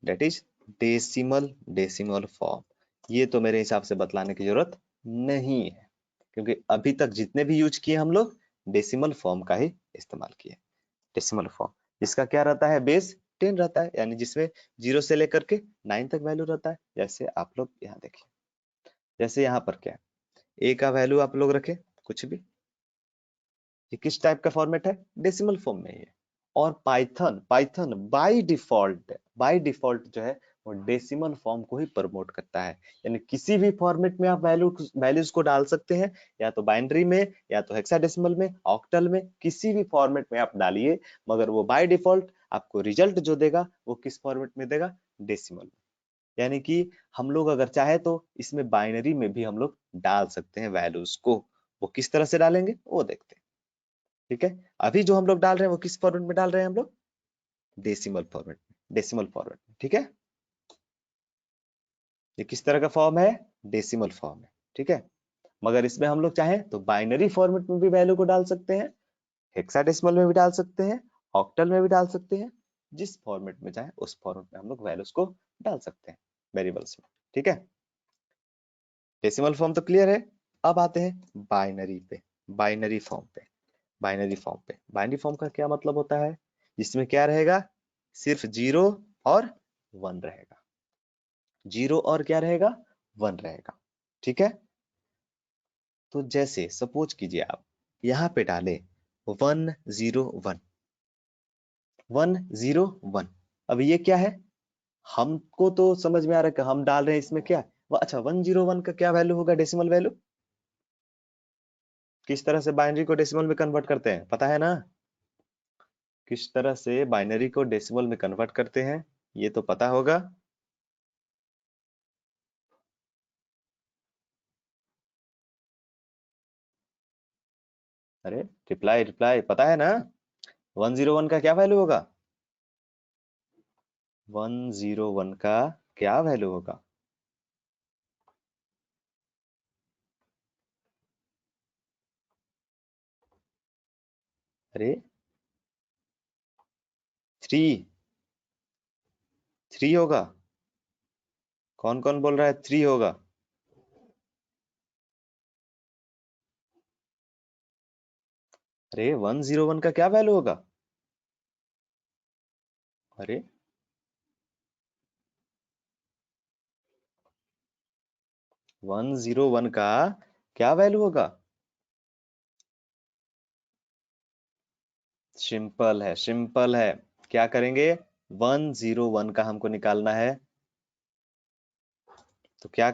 that is decimal form. ये तो मेरे हिसाब से बतलाने की जरूरत नहीं है, क्योंकि अभी तक जितने भी यूज किए हम लोग डेसिमल फॉर्म का ही इस्तेमाल किए। डेसिमल फॉर्म जिसका क्या रहता है, बेस 10 रहता है, यानी जिसमें 0 से लेकर के 9 तक वैल्यू रहता है। जैसे आप लोग यहाँ देखिए, जैसे यहाँ पर क्या है, ए का वैल्यू आप लोग रखे कुछ भी, ये किस टाइप का फॉर्मेट है, डेसिमल फॉर्म में ही है। और पाइथन पाइथन बाय डिफॉल्ट जो है वो डेसिमल फॉर्म को ही प्रमोट करता है, यानी किसी भी फॉर्मेट में आप वैल्यूज को डाल सकते हैं, या तो बाइनरी में, या तो हेक्साडेसिमल में, ऑक्टल में, किसी भी फॉर्मेट में आप डालिए, मगर वो बाय डिफॉल्ट आपको रिजल्ट जो देगा वो किस फॉर्मेट में देगा, डेसिमल में। यानी कि हम लोग अगर चाहे तो इसमें बाइनरी में भी हम लोग डाल सकते हैं वैल्यूज को, वो किस तरह से डालेंगे वो देखते हैं। ठीक है, अभी जो हम लोग डाल रहे हैं वो किस फॉर्मेट में डाल रहे हैं हम लोग, डेसिमल फॉर्मेट में। ठीक है, ये किस तरह का फॉर्म है, डेसिमल फॉर्म है। ठीक है, मगर इसमें हम लोग चाहें तो बाइनरी फॉर्मेट में भी वैल्यू को डाल सकते हैं, हेक्साडेसिमल में भी डाल सकते हैं, ऑक्टल में भी डाल सकते हैं, जिस फॉर्मेट में चाहे उस फॉर्मेट में हम लोग वैल्यूज को डाल सकते हैं वेरिएबल्स में। ठीक है, डेसिमल फॉर्म तो क्लियर है। अब आते हैं बाइनरी पे, बाइनरी फॉर्म पे। बाइनरी फॉर्म का क्या मतलब होता है, जिसमें क्या रहेगा, सिर्फ 0 और 1 रहेगा, 0 और क्या रहेगा, 1 रहेगा। ठीक है, तो जैसे सपोज कीजिए आप यहाँ पे डाले 1 0 1 1 0 1, अब ये क्या है, हमको तो समझ में आ रहा है कि हम डाल रहे हैं इसमें क्या, अच्छा 101 का क्या वैल्यू होगा, डेसिमल वैल्यू। किस तरह से बाइनरी को डेसिमल में कन्वर्ट करते हैं पता है ना, किस तरह से बाइनरी को डेसिमल में कन्वर्ट करते हैं ये तो पता होगा। अरे रिप्लाई रिप्लाई पता है ना, 101 का क्या वैल्यू होगा, 101 का क्या वैल्यू होगा, अरे 3 3 होगा, कौन कौन बोल रहा है 3 होगा, अरे 101 का क्या वैल्यू होगा, अरे 101 का क्या वैल्यू होगा, सिंपल है, क्या करेंगे, 101 का हमको निकालना है, तो क्या,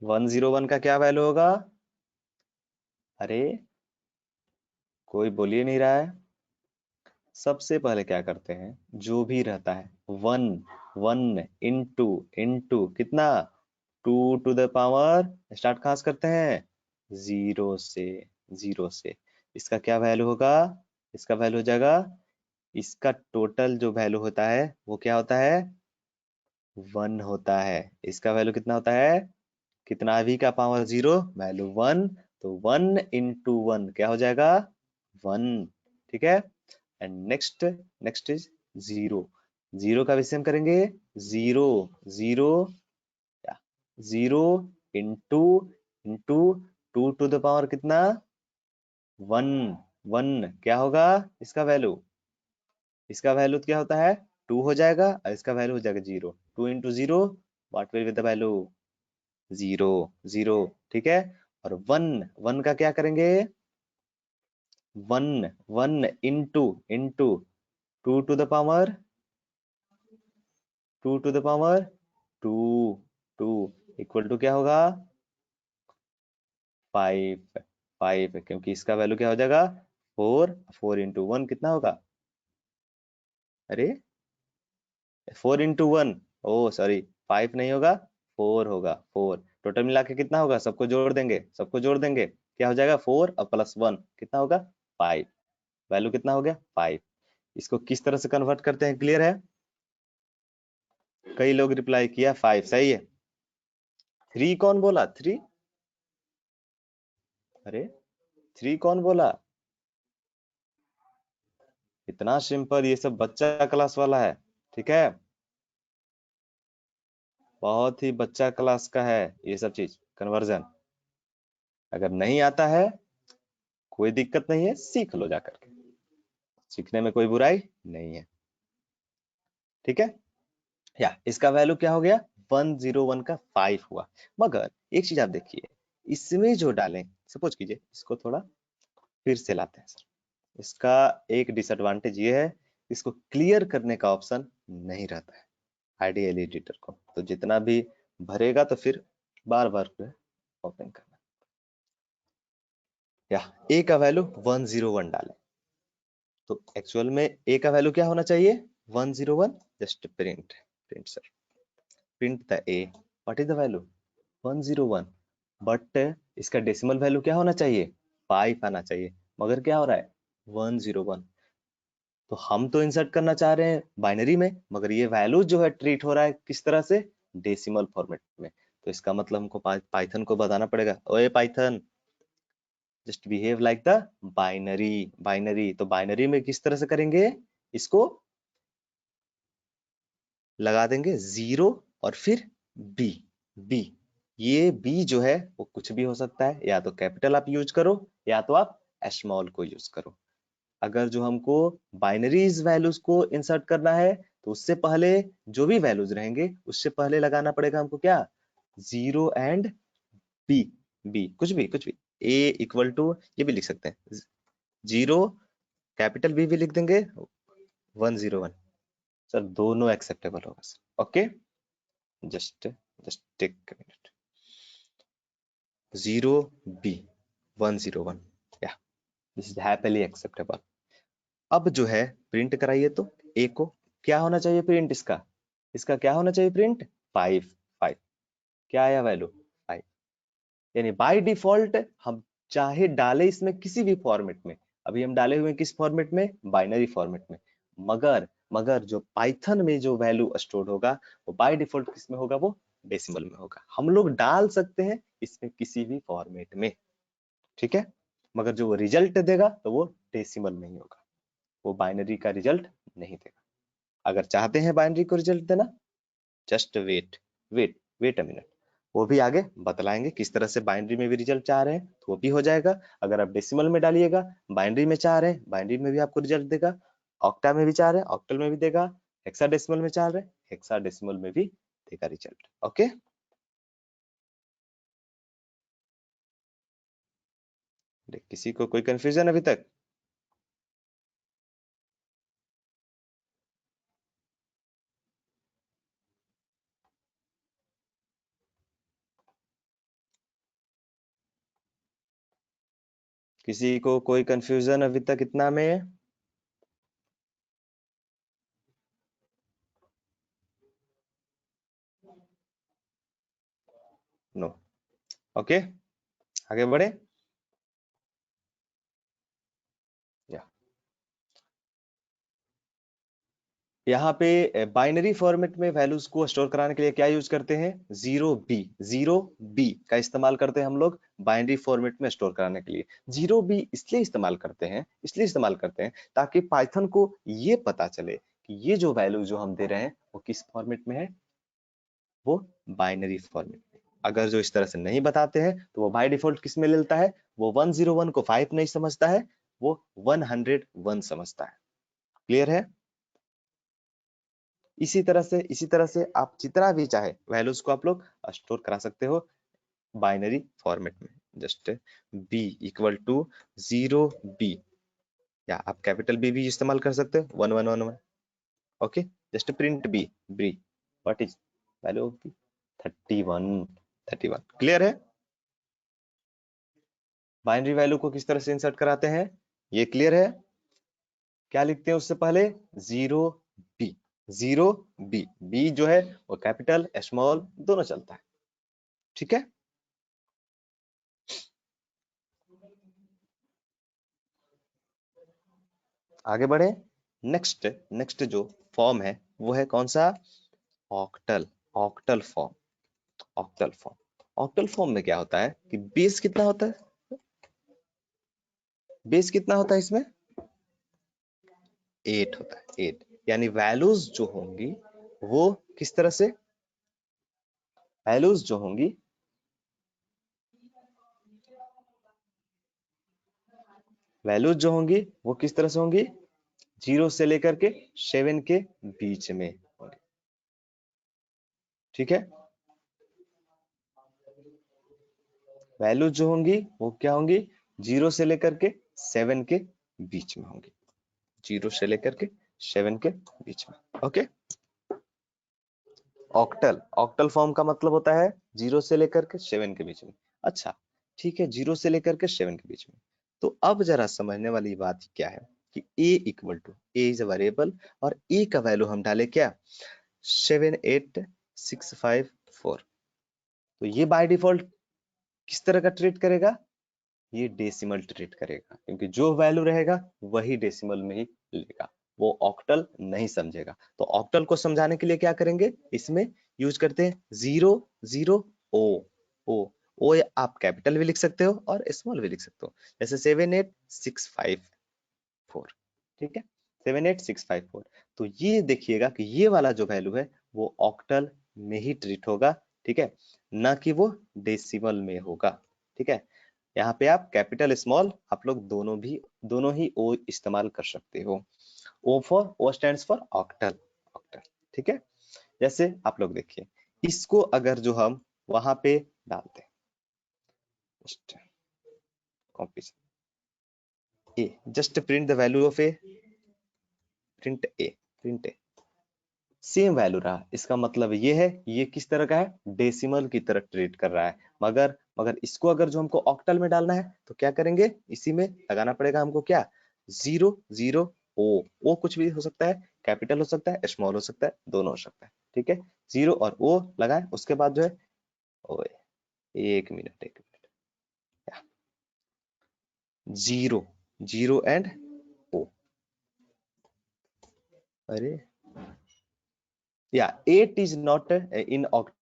101 का क्या वैल्यू होगा, अरे कोई बोल ही नहीं रहा है। सबसे पहले क्या करते हैं, जो भी रहता है 1 1 इंटू इंटू कितना, 2 टू द पावर, स्टार्ट कहाँ से करते हैं, जीरो से, जीरो से। इसका क्या वैल्यू होगा, इसका वैल्यू हो जाएगा, इसका टोटल जो वैल्यू होता है वो क्या होता है, 1 होता है। इसका वैल्यू कितना होता है, कितना भी का पावर 0 वैल्यू 1, तो 1 इंटू 1 क्या हो जाएगा, 1। ठीक है, एंड नेक्स्ट, नेक्स्ट इज 0, 0 का भी सेम करेंगे, 0 0 0 into into 2 to the power कितना, 1 1 क्या होगा इसका वैल्यू, इसका वैल्यू क्या होता है 2 हो जाएगा, और इसका वैल्यू हो जाएगा 0, 2 into 0 what will be the value, 0 0। ठीक है, और 1 1 का क्या करेंगे, 1 1 into into 2 to the power, 2 to the power 2 2 equal to क्या होगा, 5 5, क्योंकि इसका वैल्यू क्या हो जाएगा 4, 4 इंटू 1 कितना होगा, अरे 4 इंटू 1, ओ सॉरी 5 नहीं होगा, 4 होगा, 4 टोटल मिला के कितना होगा, सबको जोड़ देंगे, सबको जोड़ देंगे, क्या हो जाएगा 4 और प्लस 1 कितना होगा 5, वैल्यू कितना हो गया 5। इसको किस तरह से कन्वर्ट करते हैं, क्लियर है? कई लोग रिप्लाई किया 5, सही है। 3 कौन बोला, 3? अरे 3 कौन बोला? इतना सिंपल, ये सब बच्चा क्लास वाला है, ठीक है, बहुत ही बच्चा क्लास का है ये सब चीज कन्वर्जन। अगर नहीं आता है कोई दिक्कत नहीं है, सीख लो जाकर के, सीखने में कोई बुराई नहीं है, ठीक है। या इसका वैल्यू क्या हो गया 101 का 5 हुआ। मगर एक चीज आप देखिए, इसमें जो डालें, सपोज कीजिए इसको थोड़ा फिर से लाते हैं सर, इसका एक डिसएडवांटेज ये है, इसको क्लियर करने का ऑप्शन नहीं रहता है आइडियल एडिटर को, तो जितना भी भरेगा तो फिर बार बार ओपन करना। या ए का वैल्यू 101 डालें, तो एक्चुअल में ए का वैल्यू क्या होना चाहिए 101, just print sir, print the A, what is the value 101, but इसका डेसिमल वैल्यू क्या होना चाहिए 5 आना चाहिए, मगर क्या हो रहा है 101। तो हम तो इंसर्ट करना चाह रहे हैं बाइनरी में, मगर ये वैल्यू जो है ट्रीट हो रहा है किस तरह से, डेसिमल फॉर्मेट में। तो इसका मतलब हमको पाइथन को बताना पड़ेगा, ओए Python just behave like the binary, binary तो बाइनरी में किस तरह से करेंगे, इसको लगा देंगे 0 और फिर बी, बी, ये बी जो है वो कुछ भी हो सकता है, या तो कैपिटल आप यूज करो या तो आप स्मॉल को यूज करो। अगर जो हमको बाइनरीज वैल्यूज को इंसर्ट करना है तो उससे पहले जो भी वैल्यूज रहेंगे उससे पहले लगाना पड़ेगा हमको क्या 0 एंड बी, बी कुछ भी ए इक्वल टू, ये भी लिख सकते हैं 0 कैपिटल बी भी लिख देंगे 101, सर दोनों एक्सेप्टेबल होगा sir, okay just just take minute 0 b 101, या दिस इज हैप्पीली एक्सेप्टेबल। अब जो है प्रिंट कराइए, तो ए को क्या होना चाहिए प्रिंट, इसका इसका क्या होना चाहिए प्रिंट 5, 5 क्या आया वैल्यू 5, यानी बाय डिफॉल्ट हम चाहे डाले इसमें किसी भी फॉर्मेट में, अभी हम डाले हुए किस फॉर्मेट में बाइनरी फॉर्मेट में, मगर मगर जो पाइथन में जो वैल्यू स्टोर होगा वो बाय डिफॉल्ट किस में होगा, वो डेसिमल में होगा। हम लोग डाल सकते हैं इसमें किसी भी फॉर्मेट में, ठीक है, मगर जो रिजल्ट देगा तो वो डेसिमल में ही होगा, वो बाइनरी का रिजल्ट नहीं देगा। अगर चाहते हैं बाइनरी को रिजल्ट देना, जस्ट वेट अ मिनट, वो भी आगे बतलाएंगे किस तरह से बाइनरी में भी रिजल्ट चाह रहे हैं तो वो भी हो जाएगा। अगर आप डेसिमल में डालिएगा, बाइनरी में चाह रहे हैं बाइनरी में भी आपको रिजल्ट देगा, ऑक्टा में भी चाह रहे हैं ऑक्टल में भी देगा, हेक्साडेसिमल में चाह रहे हैं हेक्साडेसिमल में भी देगा रिजल्ट, ओके। किसी को कोई कंफ्यूजन अभी तक? किसी को कोई कंफ्यूजन अभी तक इतना में? नो, ओके आगे बढ़े। या यहाँ पे बाइनरी फॉर्मेट में वैल्यूज को स्टोर कराने के लिए क्या यूज करते हैं, 0b का इस्तेमाल करते हैं हम लोग बाइनरी फॉर्मेट में स्टोर कराने के लिए। 0b इसलिए इस्तेमाल करते हैं ताकि पाइथन को ये पता चले कि ये जो वैल्यू जो हम दे रहे हैं वो किस फॉर्मेट में है, वो बाइनरी फॉर्मेट में। अगर जो इस तरह से नहीं बताते हैं तो वो बाय डिफॉल्ट किस में लेता है, वो 101 को 5 नहीं समझता है, वो 101 समझता है, क्लियर है। इसी तरह से आप जितना भी चाहे वैल्यूज को आप लोग स्टोर करा सकते हो बाइनरी फॉर्मेट में, just b equal to 0b, या आप कैपिटल बी भी इस्तेमाल कर सकते हो 1111, okay just print b what is value of b 31, clear है। बाइनरी वैल्यू को किस तरह से इंसर्ट कराते हैं ये क्लियर है। क्या लिखते हैं उससे पहले 0b, 0b, b जो है वो कैपिटल स्मॉल दोनों चलता है, ठीक है, आगे बढ़े। नेक्स्ट नेक्स्ट जो फॉर्म है वो है कौन सा, octal. Octal form, octal form. Octal form में क्या होता है कि बेस कितना होता है, बेस कितना होता है इसमें, 8 होता है, 8। यानी वैल्यूज जो होंगी वो किस तरह से, वैल्यूज जो होंगी, वैल्यूज जो होंगी वो किस तरह से होंगी, 0 से लेकर के 7 के बीच में होंगी। ठीक है, वैल्यूज जो होंगी वो क्या होंगी, 0 से लेकर के 7 के बीच में होंगी, 0 से लेकर के 7 के बीच में। ओके, ऑक्टल, ऑक्टल फॉर्म का मतलब होता है 0 से लेकर के 7 के बीच में। अच्छा ठीक है, 0 से लेकर के 7 के बीच में। तो अब जरा समझने वाली बात क्या है कि a equal to, a is a variable और a का वैल्यू हम डाले क्या, 78654। तो ये बाय डिफॉल्ट किस तरह का ट्रीट करेगा, ये डेसिमल ट्रीट करेगा, क्योंकि जो वैल्यू रहेगा वही डेसिमल में ही लेगा, वो ऑक्टल नहीं समझेगा। तो ऑक्टल को समझाने के लिए क्या करेंगे, इसमें यूज करते हैं 0 0 ओ, ओ ओ आप कैपिटल भी लिख सकते हो और स्मॉल भी लिख सकते हो, जैसे 78654। ठीक है, 78654। तो ये देखिएगा कि ये वाला जो वैल्यू है वो ऑक्टल में ही ट्रीट होगा, ठीक है, ना कि वो डेसिमल में होगा। ठीक है, यहाँ पे आप कैपिटल स्मॉल आप लोग दोनों ही ओ इस्तेमाल कर सकते हो। ओ स्टैंड्स फॉर ऑक्टल, ऑक्टल। ठीक है, जैसे आप लोग देखिए, इसको अगर जो हम वहां पे डालते हैं, copy A, just print the value of A, print A, print A, same value रहा, इसका मतलब ये है ये किस तरह का है, डेसिमल की तरह ट्रीट कर रहा है। मगर मगर इसको अगर जो हमको ऑक्टल में डालना है तो क्या करेंगे, इसी में लगाना पड़ेगा हमको क्या, 0 0 ओ कुछ भी हो सकता है, कैपिटल हो सकता है, स्मॉल हो सकता है, दोनों हो सकता है। ठीक है, 0 और ओ लगाए, उसके बाद जो है ओए, एक मिनट एक मिनट, 0 0 एंड ओ, अरे या 8 is not in octal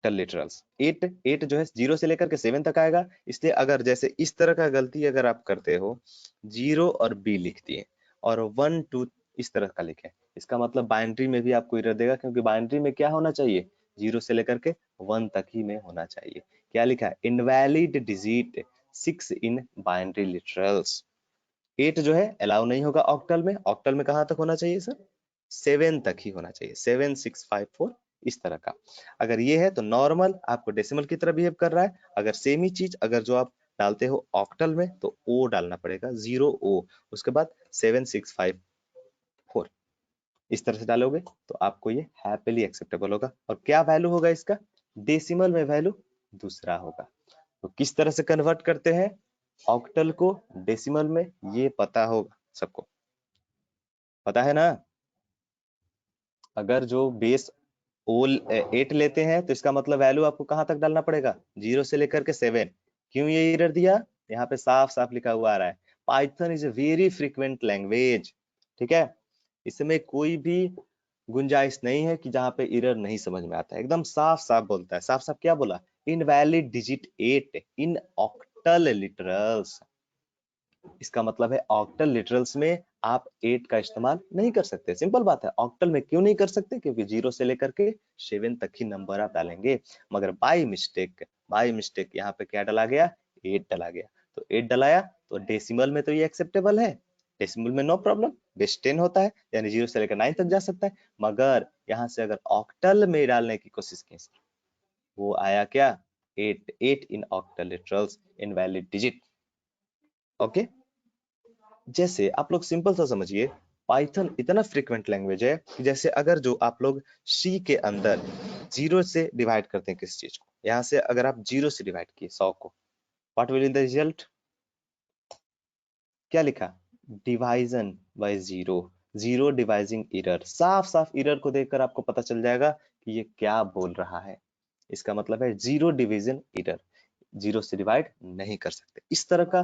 literals. 8 जो है 0 से लेकर के 7 तक आएगा, इसलिए अगर जैसे इस तरह का गलती अगर आप करते हो, 0 और बी लिख दिए और 1 2 इस तरह का लिखे, इसका मतलब बाइनरी में भी आपको एरर देगा, क्योंकि बाइनरी में क्या होना चाहिए, 0 से लेकर के 1 तक ही में होना चाहिए। क्या लिखा है, invalid digit 6 in binary literals. 8 जो है अलाउ नहीं होगा ऑक्टल में, ऑक्टल में कहां तक होना चाहिए सर, 7 तक ही होना चाहिए, 7654 इस तरह का। अगर ये है तो नॉर्मल आपको डेसिमल की तरह बिहेव कर रहा है। अगर सेम ही चीज अगर जो आप डालते हो ऑक्टल में तो ओ डालना पड़ेगा, 0 ओ, उसके बाद 7654, इस तरह से डालोगे तो आपको ये हैप्पीली एक्सेप्टेबल होगा। और क्या वैल्यू होगा इसका, डेसिमल में वैल्यू दूसरा होगा। तो किस तरह से कन्वर्ट करते हैं ऑक्टल को डेसिमल में, ये पता होगा सबको, पता है ना। अगर जो बेस ओल 8 लेते हैं तो इसका मतलब वैल्यू आपको कहां तक डालना पड़ेगा, 0 से लेकर के 7। क्यों ये एरर दिया, यहाँ पे साफ साफ लिखा हुआ आ रहा है, Python is a very frequent language. ठीक है, इसमें कोई भी गुंजाइश नहीं है कि जहाँ पे एरर नहीं समझ में आता है, एकदम साफ साफ बोलता है। साफ साफ क्या बोला, invalid digit 8 in octal literals, इसका मतलब है ऑक्टल लिटरल्स में आप 8 का इस्तेमाल नहीं कर सकते। सिंपल बात है, ऑक्टल में क्यों नहीं कर सकते, क्योंकि 0 से लेकर के 7 तक ही नंबर आप डालेंगे। मगर बाय मिस्टेक यहाँ पे क्या डाला गया, 8 डाला गया। तो 8 डलाया तो डेसिमल में तो ये एक्सेप्टेबल है, डेसिमल में नो प्रॉब्लम, बेस 10 होता है, यानी 0 से लेकर 9 तक जा सकता है। मगर यहाँ से अगर ऑक्टल में डालने की कोशिश की, वो आया क्या, 8 in octal literals, invalid digit. Okay, जैसे आप लोग सिंपल सा समझिए, पाइथन इतना फ्रीक्वेंट लैंग्वेज है कि जैसे अगर जो आप लोग सी के अंदर 0 से डिवाइड करते हैं किसी चीज को, यहाँ से अगर आप 0 से डिवाइड किए 100 को, what will be the result, क्या लिखा, डिवाइजन बाय 0, 0 डिवाइजिंग एरर। साफ साफ एरर को देखकर आपको पता चल जाएगा कि ये क्या बोल रहा है, इसका मतलब है जीरो डिवीजन एरर, जीरो से डिवाइड नहीं कर सकते। इस तरह का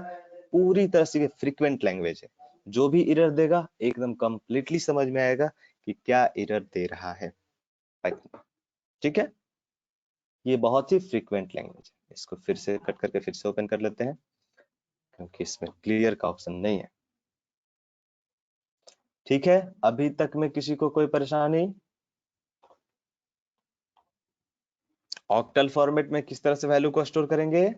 पूरी तरह से फ्रीक्वेंट लैंग्वेज है, जो भी एरर देगा एकदम कंप्लीटली समझ में आएगा कि क्या एरर दे रहा है पाइथन। ठीक है, ये बहुत ही फ्रीक्वेंट लैंग्वेज है। इसको फिर से कट करके फिर से ओपन कर लेते हैं, क्योंकि इसमें क्लियर का ऑप्शन नहीं है। ठीक है, अभी तक में किसी को कोई परेशानी? ऑक्टल फॉर्मेट में किस तरह से वैल्यू को स्टोर करेंगे?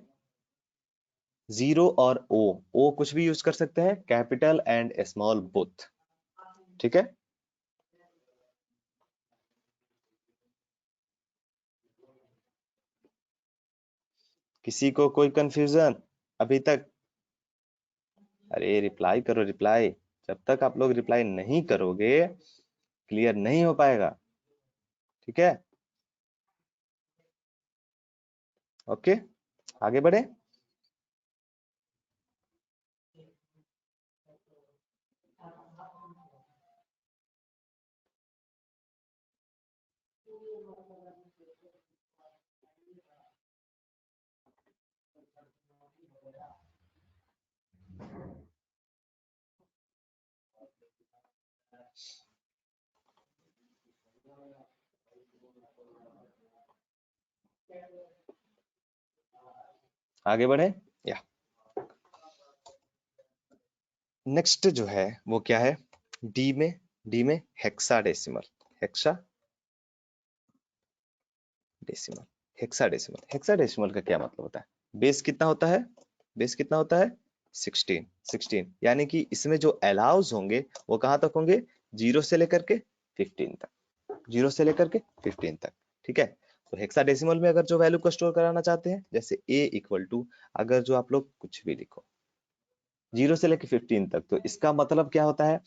जीरो और ओ कुछ भी यूज कर सकते हैं, कैपिटल एंड स्मॉल बोथ। ठीक है, किसी को कोई कंफ्यूजन अभी तक? अरे रिप्लाई करो, रिप्लाई। जब तक आप लोग रिप्लाई नहीं करोगे क्लियर नहीं हो पाएगा। ठीक है, ओके, आगे बढ़े। आगे बढ़े या नेक्स्ट जो है वो क्या है? डी में हेक्साडेसिमल, हेक्साडेसिमल, हेक्साडेसिमल। हेक्साडेसिमल का क्या मतलब होता है? बेस कितना होता है? बेस कितना होता है? 16, 16। यानी कि इसमें जो अलाउज होंगे वो कहां तक होंगे? 0 से लेकर के 15 तक, 0 से लेकर के 15 तक। ठीक है, तो हेक्साडेसिमल में अगर जो वैल्यू को स्टोर कराना चाहते हैं, जैसे a इक्वल टू, अगर जो आप लोग कुछ भी लिखो 0 से लेके 15 तक, तो इसका मतलब क्या होता है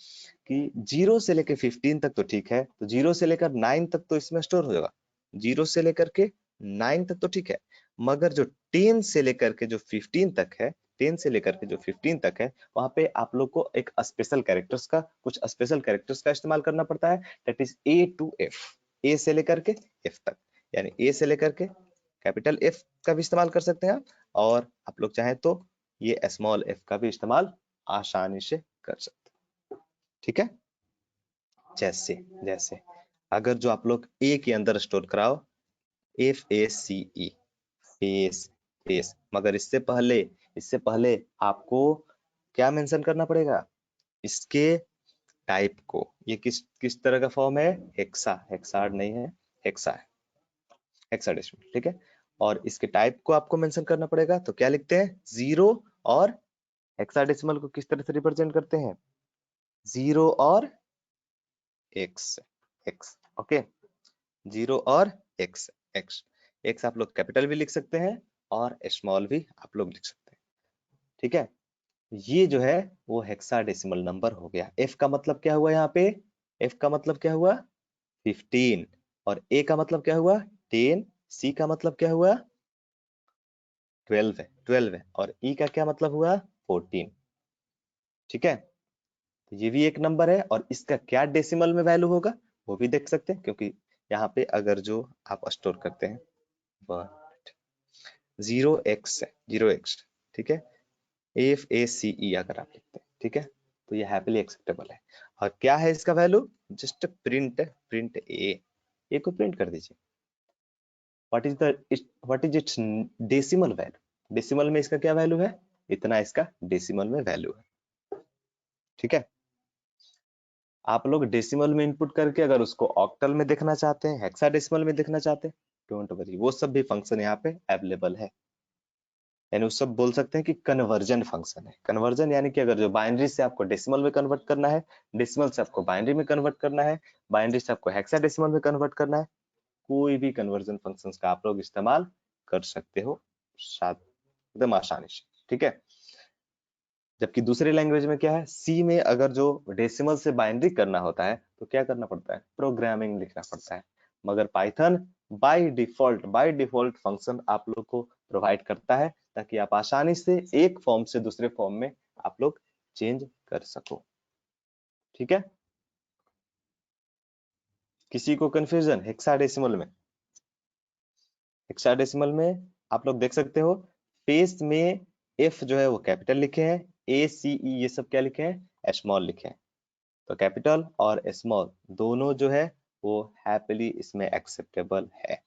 कि 0 से लेके 15 तक तो ठीक है, तो 0 से लेकर 9 तक तो इसमें स्टोर हो जाएगा। 0 से लेकर के 9 तक तो ठीक है, मगर जो 10 से लेकर के जो 15 तक है, 10 से लेकर के जो 15 तक है, वहां पे आप लोग को एक स्पेशल कैरेक्टर्स का, कुछ स्पेशल कैरेक्टर्स का इस्तेमाल करना पड़ता है। That is A to F, A से लेकर के एफ तक। यानी ए से लेकर के कैपिटल एफ का भी इस्तेमाल कर सकते हैं आप, और आप लोग चाहें तो ये स्मॉल एफ का भी इस्तेमाल आसानी से कर सकते हैं। ठीक है, जैसे जैसे अगर जो आप लोग ए के अंदर स्टोर कराओ FACE, फेस, फेस, मगर इससे पहले आपको क्या मेंशन करना पड़ेगा? इसके टाइप को। ये किस तरह का फॉर्म है? हेक्साड नहीं है, हेक्सा है, हेक्साडेसिमल। ठीक है, और इसके टाइप को आपको मेंशन करना पड़ेगा। तो क्या लिखते हैं? 0 और हेक्साडेसिमल को किस तरह से रिप्रेजेंट करते हैं? 0 और एक्स, एक्स। ओके, 0 और एक्स, एक्स, एक्स आप लोग कैपिटल भी लिख सकते हैं और स्मॉल भी आप लोग लिख सकते हैं। ठीक है, ये जो है वो हेक्साडेसिमल नंबर हो गया। एफ का मतलब क्या हुआ यहाँ पे? एफ का मतलब क्या हुआ? 15। और ए का मतलब क्या हुआ? 10। सी का मतलब क्या हुआ? 12 है, 12 है। और ई का क्या मतलब हुआ? 14। ठीक है, तो ये भी एक नंबर है, और इसका क्या डेसिमल में वैल्यू होगा वो भी देख सकते हैं, क्योंकि यहाँ पे अगर जो आप स्टोर करते हैं 0x है, 0x। ठीक है, FACE अगर आप लिखते हैं, ठीक है, तो ये हैप्पीली एक्सेप्टेबल है। और क्या है इसका वैल्यू? जस्ट प्रिंट ए को प्रिंट कर दीजिए। What is it's decimal value? Decimal में इसका क्या वैल्यू है? इतना इसका डेसिमल में वैल्यू है। ठीक है, आप लोग डेसिमल में इनपुट करके अगर उसको ऑक्टल में देखना चाहते हैं, हेक्साडेसिमल में देखना चाहते हैं, डोंट वरी, वो सब भी फंक्शन यहाँ पे अवेलेबल है। यानी उस सब बोल सकते हैं कि कन्वर्जन फंक्शन है। कन्वर्जन यानी कि अगर जो बाइनरी से आपको डेसिमल में कन्वर्ट करना है, डेसिमल से आपको बाइनरी में कन्वर्ट करना है, बाइनरी से आपको हेक्साडेसिमल में कन्वर्ट करना है, कोई भी कन्वर्जन फंक्शंस का आप लोग इस्तेमाल कर सकते हो एकदम आसानी से। ठीक है, जबकि दूसरे लैंग्वेज में क्या है? सी में अगर जो डेसिमल से बाइनरी करना होता है तो क्या करना पड़ता है? प्रोग्रामिंग लिखना पड़ता है। मगर पाइथन बाय डिफॉल्ट फंक्शन आप लोग को प्रोवाइड करता है, ताकि आप आसानी से एक फॉर्म से दूसरे फॉर्म में आप लोग चेंज कर सको। ठीक है, किसी को कंफ्यूजन हेक्साडेसिमल में? हेक्साडेसिमल में आप लोग देख सकते हो पेस में एफ जो है वो कैपिटल लिखे हैं, ए सी ई ये सब क्या लिखे हैं, स्मॉल लिखे हैं। तो कैपिटल और स्मॉल दोनों जो है वो हैप्पीली इसमें एक्सेप्टेबल है।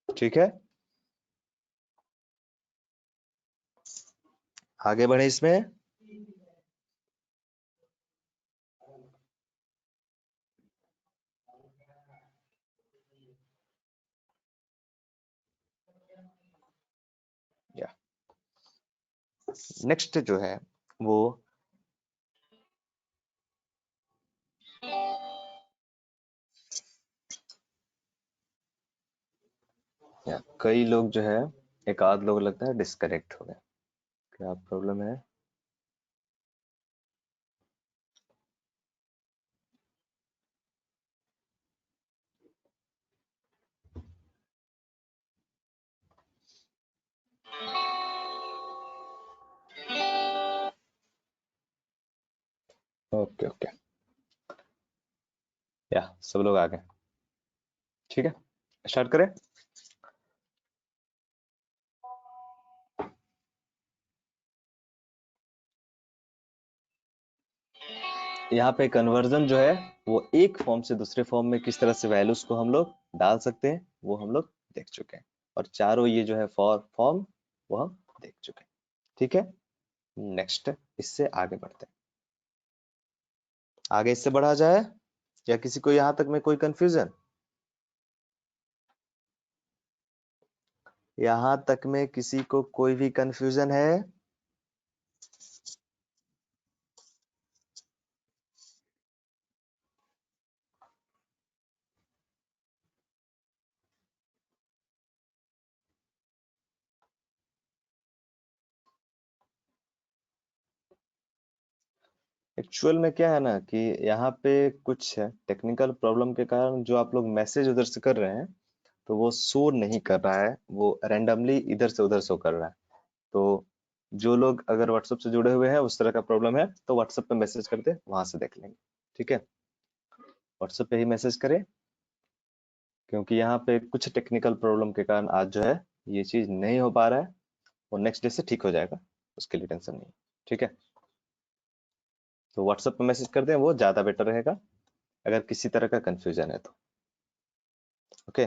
ठीक है, आगे बढ़े इसमें। या नेक्स्ट जो है वो कई लोग जो है, एक आध लोग लगता है डिस्कनेक्ट हो गए, क्या प्रॉब्लम है? ओके ओके, या सब लोग आ गए, ठीक है स्टार्ट करें। यहाँ पे कन्वर्जन जो है वो एक फॉर्म से दूसरे फॉर्म में किस तरह से वैल्यूज को हम लोग डाल सकते हैं वो हम लोग देख चुके हैं, और चारों ये जो है फॉर्म वो हम देख चुके हैं। ठीक है, नेक्स्ट इससे आगे बढ़ते हैं। आगे इससे बढ़ा जाए या किसी को यहाँ तक में कोई कंफ्यूजन? यहाँ तक में किसी को कोई भी कंफ्यूजन है? एक्चुअल में क्या है ना कि यहाँ पे कुछ टेक्निकल प्रॉब्लम के कारण जो आप लोग मैसेज उधर से कर रहे हैं तो वो शो नहीं कर रहा है, वो रैंडमली इधर से उधर शो कर रहा है। तो जो लोग अगर व्हाट्सएप से जुड़े हुए हैं उस तरह का प्रॉब्लम है तो व्हाट्सएप पे मैसेज करते वहां से देख लेंगे। ठीक है, व्हाट्सएप पे ही मैसेज करें, क्योंकि यहाँ पे कुछ टेक्निकल प्रॉब्लम के कारण आज जो है ये चीज नहीं हो पा रहा है, वो नेक्स्ट डे से ठीक हो जाएगा, उसके लिए टेंशन नहीं है। ठीक है, तो व्हाट्सएप पे मैसेज कर दें, वो ज्यादा बेटर रहेगा अगर किसी तरह का कंफ्यूजन है तो। ओके,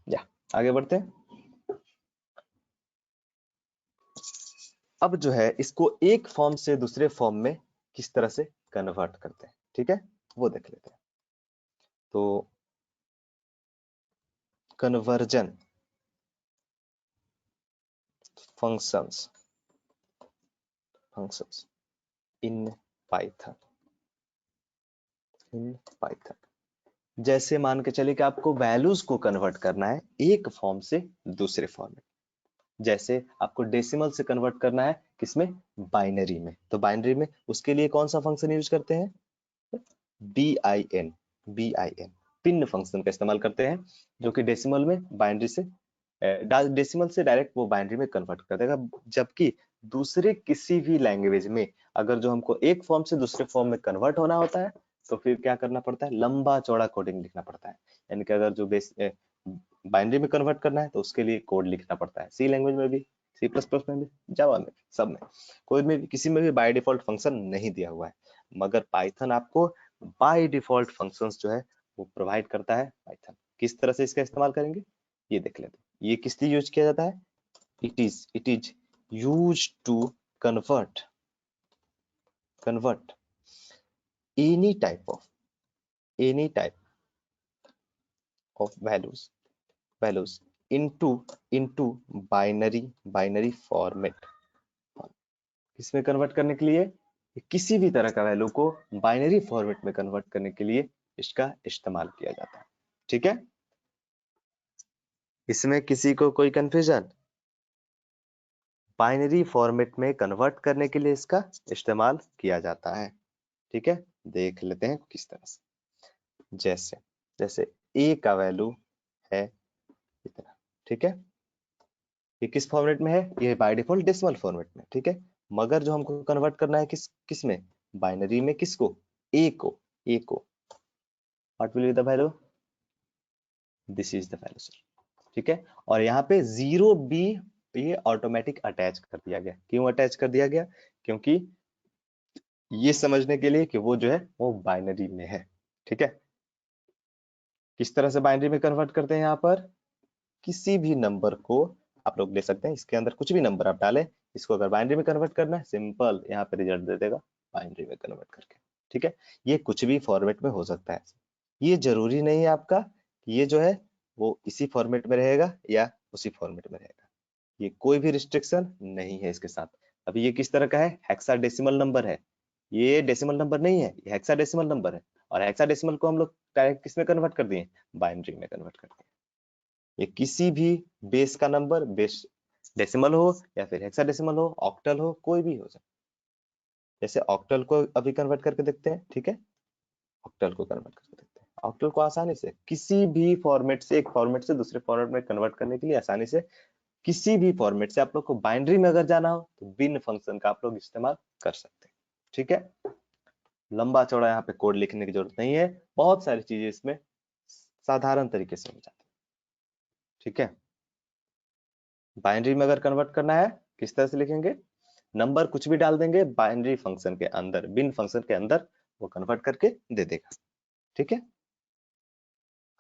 या आगे बढ़ते हैं। अब जो है इसको एक फॉर्म से दूसरे फॉर्म में किस तरह से कन्वर्ट करते हैं, ठीक है वो देख लेते हैं। तो conversion functions functions in Python, in Python जैसे मान के चलिए कि आपको वैल्यूज को कन्वर्ट करना है एक फॉर्म से दूसरे फॉर्म में। जैसे आपको डेसिमल से कन्वर्ट करना है किसमें, बाइनरी में, तो बाइनरी में उसके लिए कौन सा फंक्शन यूज करते हैं, BIN पिन फंक्शन का इस्तेमाल करते हैं, जो कि डेसिमल में बाइनरी से डेसिमल से डायरेक्ट वो बाइनरी में कन्वर्ट कर देगा। जबकि दूसरे किसी भी लैंग्वेज में अगर जो हमको एक फॉर्म से दूसरे फॉर्म में कन्वर्ट होना होता है तो फिर क्या करना पड़ता है, लंबा चौड़ा कोडिंग लिखना पड़ता है। यानी कि अगर जो बेस बाइनरी में कन्वर्ट करना है तो उसके लिए कोड लिखना पड़ता है, सी लैंग्वेज में भी, C++ में भी, जावा में, सब में, कोई में भी, किसी में भी बाय डिफॉल्ट फंक्शन नहीं दिया हुआ है। मगर पाइथन आपको बाय डिफॉल्ट फंक्शंस जो है वो प्रोवाइड करता है। पाइथन किस तरह से इसका इस्तेमाल करेंगे ये देख लेते हैं। ये किस लिए यूज किया जाता है, it is use to convert convert any type of any type of values into into binary format. किसमें कन्वर्ट करने के लिए, किसी भी तरह का वैल्यू को बाइनरी फॉर्मेट में कन्वर्ट करने के लिए इसका इस्तेमाल किया जाता है। ठीक है, इसमें किसी को कोई कंफ्यूजन? बाइनरी फॉर्मेट में कन्वर्ट करने के लिए इसका इस्तेमाल किया जाता है। ठीक है, देख लेते हैं किस तरह से। जैसे जैसे ए का वैल्यू है इतना, ठीक है, ये किस फॉर्मेट में है? ये बाय डिफॉल्ट डेसिमल फॉर्मेट में। ठीक है, मगर जो हमको कन्वर्ट करना है किस में? बाइनरी में। किसको? ए को। ए को what will be the value? This is the value sir. ठीक है, और यहाँ पे 0b ये ऑटोमेटिक अटैच कर दिया गया। क्यों अटैच कर दिया गया? क्योंकि ये समझने के लिए कि वो जो है वो बाइनरी में है। ठीक है, किस तरह से बाइनरी में कन्वर्ट करते हैं? यहाँ पर किसी भी नंबर को आप लोग ले सकते हैं, इसके अंदर कुछ भी नंबर आप डालें, इसको अगर बाइनरी में कन्वर्ट करना है, सिंपल यहाँ पे रिजल्ट दे देगा बाइनरी में कन्वर्ट करके। ठीक है, ये कुछ भी फॉर्मेट में हो सकता है। ये जरूरी नहीं है आपका कि ये जो है वो इसी फॉर्मेट में रहेगा या उसी फॉर्मेट में रहेगा, ये कोई भी रिस्ट्रिक्शन नहीं है इसके साथ। अभी ये किस तरह का है? हेक्साडेसिमल नंबर है, ये डेसिमल नंबर नहीं है, ये हेक्साडेसिमल नंबर है। और हेक्साडेसिमल को हम लोग डायरेक्ट किस में कन्वर्ट कर दिए? बाइनरी में कन्वर्ट कर दिए। ये किसी भी बेस का नंबर, बेस डेसिमल हो या फिर हेक्साडेसिमल हो, ऑक्टल हो, कोई भी हो सकता है। जैसे ऑक्टल को अभी कन्वर्ट करके देखते हैं। ठीक है, ऑक्टल को कन्वर्ट करके देखते हैं। ऑक्टल को आसानी से किसी भी फॉर्मेट से, एक फॉर्मेट से दूसरे फॉर्मेट में कन्वर्ट करने के लिए आसानी से किसी भी फॉर्मेट से आप लोग को बाइनरी में अगर जाना हो तो बिन फंक्शन का आप लोग इस्तेमाल कर सकते हैं। ठीक है, लंबा चौड़ा यहाँ पे कोड लिखने की जरूरत नहीं है, बहुत सारी चीजें इसमें साधारण तरीके से हो जाती है। ठीक है, बाइनरी में अगर कन्वर्ट करना है किस तरह से लिखेंगे? नंबर कुछ भी डाल देंगे बाइनरी फंक्शन के अंदर, बिन फंक्शन के अंदर वो कन्वर्ट करके दे देगा। ठीक है,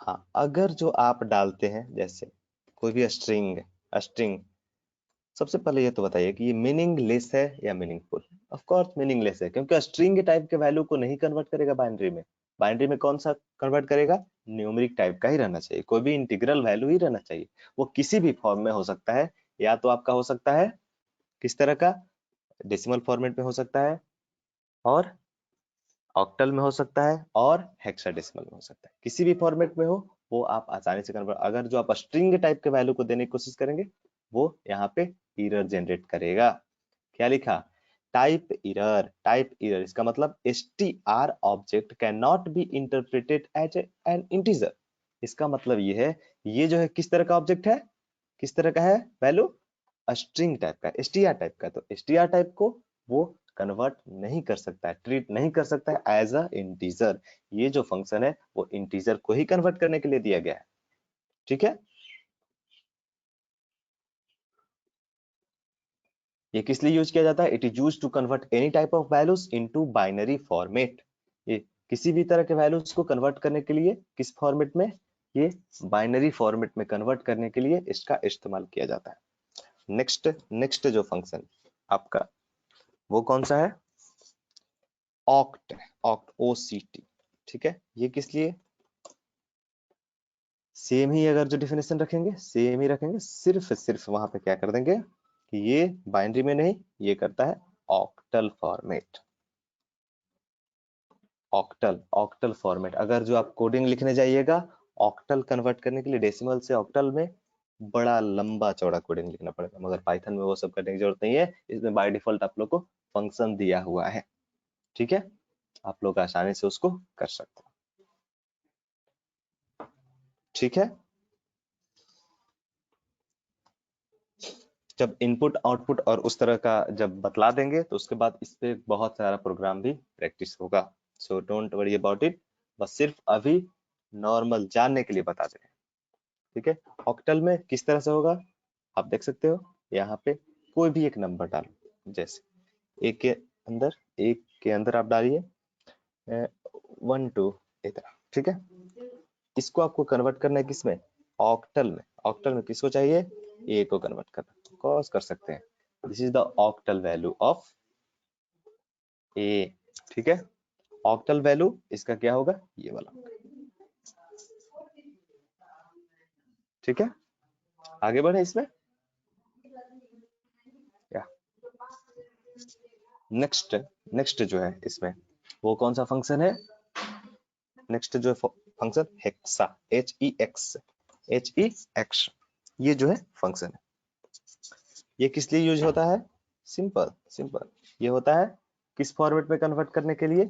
हाँ, अगर जो आप डालते हैं जैसे कोई भी स्ट्रिंग, स्ट्रिंग, सबसे पहले ये तो बताइए कि ये मीनिंगलेस है या मीनिंगफुल? ऑफ कोर्स मीनिंगलेस है, क्योंकि स्ट्रिंग टाइप के वैल्यू को नहीं कन्वर्ट करेगा बाइनरी में। बाइनरी में कौन सा कन्वर्ट करेगा? न्यूमेरिक टाइप का ही रहना चाहिए, कोई भी इंटीग्रल वैल्यू ही रहना चाहिए। वो किसी भी फॉर्म में हो सकता है, या तो आपका हो सकता है किस तरह का? डेसिमल फॉर्मेट में हो सकता है, और ऑक्टल में हो सकता है, और हेक्साडेसिमल में हो सकता है। किसी भी फॉर्मेट में हो वो आप आसानी से कन्वर्ट। अगर जो आप स्ट्रिंग टाइप के वैल्यू को देने की कोशिश करेंगे वो यहाँ पे एरर जनरेट करेगा। क्या लिखा? Type error. टाइप एरर इसका मतलब str object can not be interpreted as an integer. इसका मतलब ये है, ये जो है किस तरह का ऑब्जेक्ट है, किस तरह का है वैल्यू? स्ट्रिंग टाइप का, str टाइप का। तो str टाइप को वो कन्वर्ट नहीं कर सकता है, ट्रीट नहीं कर सकता है एज अ इंटीजर। ये जो फंक्शन है वो इंटीजर को ही कन्वर्ट करने के लिए दिया गया है। ठीक है, ये किस लिए यूज किया जाता है? It is use to convert any type of values into binary format. ये किसी भी तरह के वैल्यूज को कन्वर्ट करने के लिए किस फॉर्मेट में? ये बाइनरी फॉर्मेट में कन्वर्ट करने के लिए इसका इस्तेमाल किया जाता है। नेक्स्ट नेक्स्ट जो फंक्शन आपका वो कौन सा है? ऑक्ट। Oct, OCT। ठीक है, ये किस लिए? सेम ही अगर जो डिफिनेशन रखेंगे सेम ही रखेंगे, सिर्फ वहां पे क्या कर देंगे कि ये बाइनरी में नहीं, ये करता है octal format. Octal, octal format. अगर जो आप कोडिंग लिखने जाइएगा ऑक्टल कन्वर्ट करने के लिए डेसिमल से ऑक्टल में, बड़ा लंबा चौड़ा कोडिंग लिखना पड़ेगा, मगर पाइथन में वो सब करने की जरूरत नहीं है। इसमें बाय डिफॉल्ट आप लोग को फंक्शन दिया हुआ है। ठीक है, आप लोग आसानी से उसको कर सकते हैं। ठीक है, जब इनपुट आउटपुट और उस तरह का जब बतला देंगे तो उसके बाद इस पे बहुत सारा प्रोग्राम भी प्रैक्टिस होगा। So don't worry about it, बस सिर्फ अभी नॉर्मल जानने के लिए बता दे रहे हैं। ठीक है, ऑक्टल में किस तरह से होगा आप देख सकते हो। यहाँ पे कोई भी एक नंबर डालो, जैसे एक के अंदर आप डालिए 1 2 इतना। ठीक है, इसको आपको कन्वर्ट करना है किसमें? ऑक्टल में। ऑक्टल में किसको चाहिए? ए को कन्वर्ट करना। कॉस कर सकते हैं, this is the octal value of A. ठीक है, ऑक्टल वैल्यू इसका क्या होगा? ये वाला। ठीक है, आगे बढ़े इसमें। या नेक्स्ट नेक्स्ट जो है इसमें वो कौन सा फंक्शन है? नेक्स्ट जो है फंक्शन हेक्सा, HEX, ये जो है फंक्शन है। ये किस लिए यूज होता है? सिंपल ये होता है किस फॉर्मेट में कन्वर्ट करने के लिए?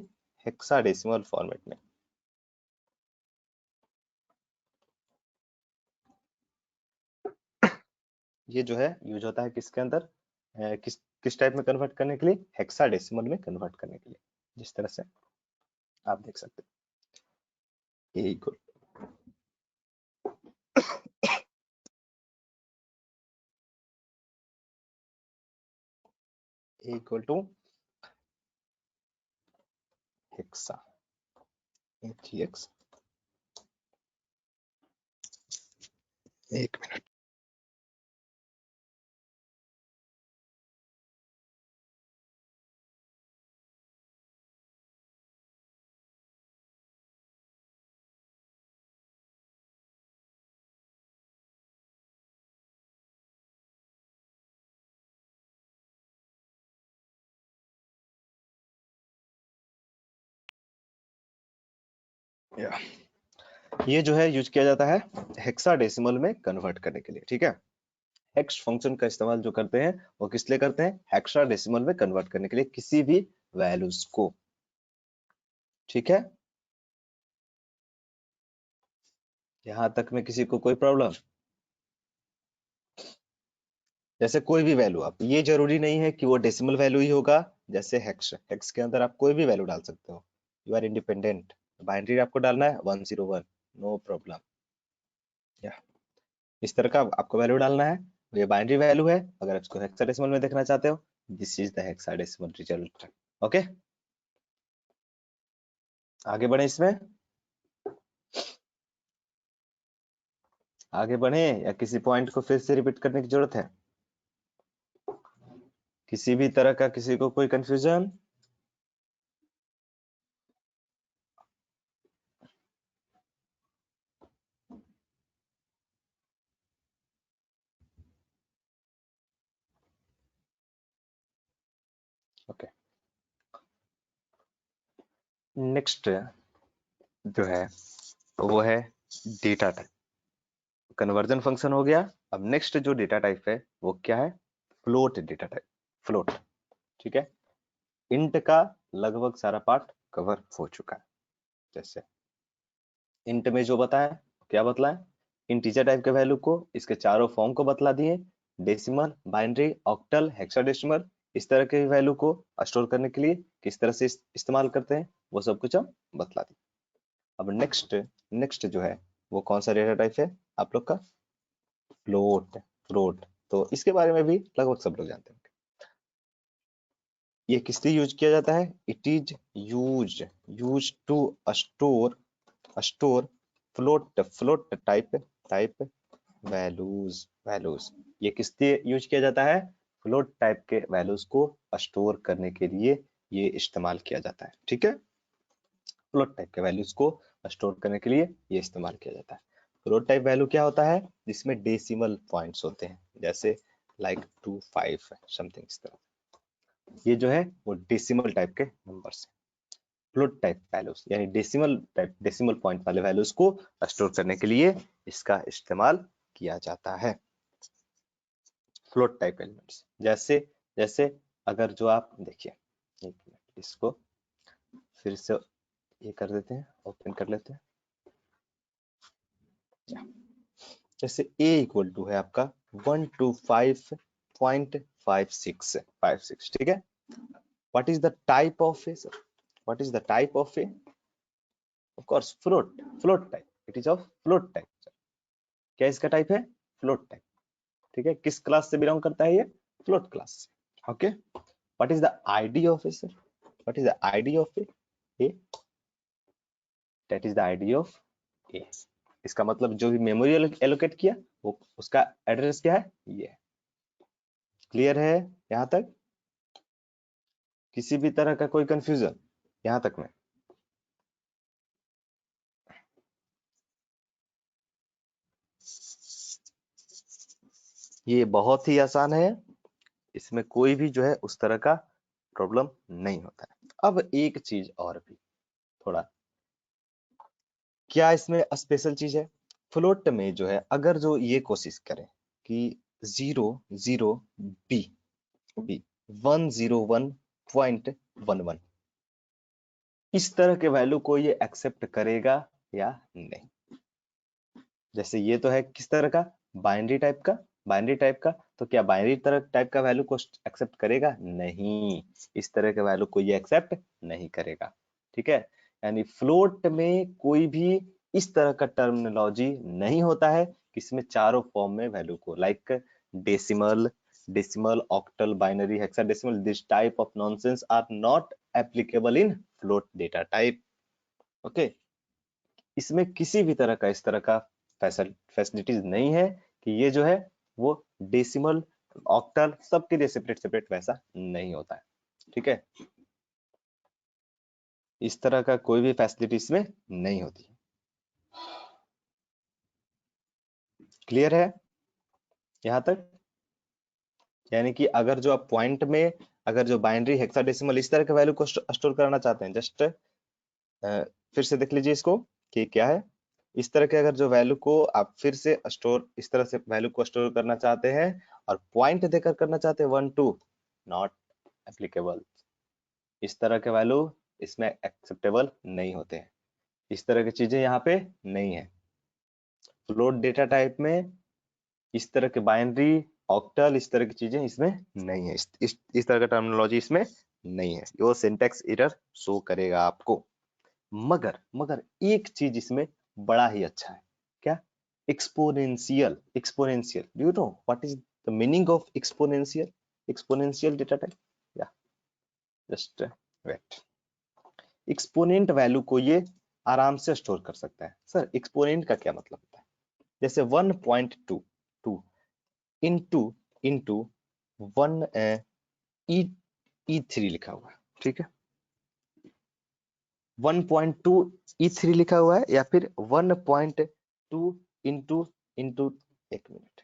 हेक्साडेसिमल फॉर्मेट में। ये जो है यूज होता है किसके अंदर, किस टाइप में कन्वर्ट करने के लिए? हेक्साडेसिमल में कन्वर्ट करने के लिए। जिस तरह से आप देख सकते हैं, इक्वल टू हेक्सा HEX। एक मिनट। ये जो है यूज किया जाता है हेक्साडेसिमल में कन्वर्ट करने के लिए, ठीक है। हेक्स फंक्शन का इस्तेमाल जो करते हैं वो किस लिए करते हैं? हेक्साडेसिमल में कन्वर्ट करने के लिए किसी भी वैल्यूज को, ठीक है। यहां तक में किसी को कोई प्रॉब्लम? जैसे कोई भी वैल्यू, आप ये जरूरी नहीं है कि वो डेसिमल वैल्यू ही होगा। जैसे हेक्स के अंदर आप कोई भी वैल्यू डाल सकते हो, यू आर इंडिपेंडेंट। बाइनरी आपको डालना है 101, नो प्रॉब्लम। या इस तरह का आपको वैल्यू डालना है, ये बाइनरी वैल्यू है। अगर इसको हेक्साडेसिमल में देखना चाहते हो, this is the hexadecimal result. Okay, आगे बढ़े इसमें, आगे बढ़े या किसी पॉइंट को फिर से रिपीट करने की जरूरत है? किसी भी तरह का किसी को कोई कंफ्यूजन? ओके, नेक्स्ट जो है वो है डेटा टाइप। कन्वर्जन फंक्शन हो गया। अब नेक्स्ट जो डेटा टाइप है वो क्या है? Float data type. फ्लोट, ठीक है। इंट का लगभग सारा पार्ट कवर हो चुका है। जैसे इंट में जो बताया, क्या बतलाए? इंटीजर टाइप के वैल्यू को इसके चारों फॉर्म को बतला दिए, डेसिमल, बाइनरी, ऑक्टल, हेक्साडेसिमल। इस तरह के वैल्यू को स्टोर करने के लिए किस तरह से इस्तेमाल करते हैं वो सब कुछ हम बतला दिए। अब नेक्स्ट जो है वो कौन सा डेटा टाइप है आप लोग का? फ्लोट। तो इसके बारे में भी लगभग सब लोग जानते हैं। ये किस लिए यूज किया जाता है? It is use to store float type values. ये किस लिए यूज किया जाता है? फ्लोट टाइप के वैल्यूज को स्टोर करने के लिए ये इस्तेमाल किया जाता है, ठीक है। फ्लोट टाइप के वैल्यूज को स्टोर करने के लिए ये इस्तेमाल किया जाता है। फ्लोट टाइप वैल्यू क्या होता है? जिसमें डेसिमल पॉइंट्स होते हैं, जैसे लाइक 2, 5 समथिंग इस तरह। ये जो है वो डेसिमल टाइप के नंबर्स हैं। फ्लोट टाइप वैल्यूज यानी डेसिमल पॉइंट वाले वैल्यूज को स्टोर करने के लिए इसका इस्तेमाल किया जाता है। फ्लोट टाइप एलिमेंट्स जैसे जैसे अगर जो आप देखिए, एक मिनट इसको फिर से ये कर देते हैं, ओपन कर लेते हैं। जैसे a इक्वल टू है आपका 125.56, ठीक है। What is the type of A sir? What is the type of A? Of course float type. It is of float type. क्या इसका टाइप है? फ्लोट टाइप, ठीक है। किस क्लास से बिलोंग करता है ये? फ्लोट क्लास से। Okay, what is the ID of A sir? What is the ID of A? That is the ID of A. इसका मतलब जो भी मेमोरी एलोकेट किया वो उसका एड्रेस क्या है? ये। क्लियर है यहां तक? किसी भी तरह का कोई कंफ्यूजन यहां तक में? ये बहुत ही आसान है, इसमें कोई भी जो है उस तरह का प्रॉब्लम नहीं होता है। अब एक चीज और भी थोड़ा क्या इसमें स्पेशल चीज है? फ्लोट में जो है अगर जो ये कोशिश करें कि 0 0 बी बी 101.11 इस तरह के वैल्यू को ये एक्सेप्ट करेगा या नहीं? जैसे ये तो है किस तरह का, बाइनरी टाइप का, बाइनरी टाइप का, तो क्या बाइनरी तरह टाइप का वैल्यू को एक्सेप्ट करेगा? नहीं, इस तरह के वैल्यू को ये एक्सेप्ट नहीं करेगा। ठीक है, यानी फ्लोट में कोई भी इस तरह का टर्मिनोलॉजी नहीं होता है किसमें चारों फॉर्म में वैल्यू को, like decimal, decimal, octal, binary, hexadecimal, this type of nonsense are not applicable in float data type. Okay, इसमें किसी भी तरह का इस तरह का फैसिलिटीज नहीं है कि ये जो है वो डेसिमल, ऑक्टल सबके लिए सेपरेट सेपरेट वैसा नहीं होता है। ठीक है, इस तरह का कोई भी फैसिलिटी इसमें नहीं होती है। क्लियर है यहां तक? यानी कि अगर जो आप पॉइंट में अगर जो बाइनरी, हेक्साडेसिमल इस तरह के वैल्यू को स्टोर करना चाहते हैं, जस्ट फिर से देख लीजिए इसको कि क्या है। इस तरह के अगर जो वैल्यू को आप फिर से स्टोर, इस तरह से वैल्यू को स्टोर करना चाहते हैं और पॉइंट देकर करना चाहते हैं 1 2, नॉट एप्लीकेबल। इस तरह के वैल्यू इसमें एक्सेप्टेबल नहीं होते हैं, इस तरह की चीजें यहाँ पे नहीं है। फ्लोट डेटा टाइप में इस तरह के बाइनरी, ऑक्टल इस तरह की चीजें इसमें नहीं है, इस तरह का टर्मिनोलॉजी इसमें नहीं है, वो सिंटैक्स एरर शो करेगा आपको। मगर मगर एक चीज इसमें बड़ा ही अच्छा है, क्या? Exponential, exponential, do you know what is the meaning of exponential? Exponential data type, या जस्ट वेट। एक्सपोनेंट वैल्यू को ये आराम से स्टोर कर सकता है। सर एक्सपोनेंट का क्या मतलब होता है? जैसे 1.22 इंटू इंटू 1 E3 लिखा हुआ है, ठीक है, 1.2 E3 लिखा हुआ है, या फिर 1.2 इंटू इंटू, एक मिनट,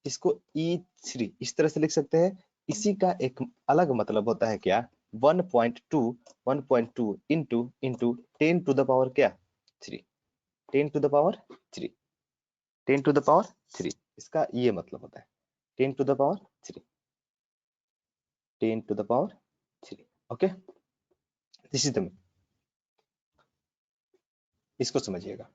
इसको E3 इस तरह से लिख सकते हैं। इसी का एक अलग मतलब होता है क्या? 1.2 into into 10 to the power क्या? 3, 10 to the power 3, 10 to the power 3, इसका ये मतलब होता है 10 to the power 3, 10 to the power 3। Okay, this is the, इसको समझिएगा।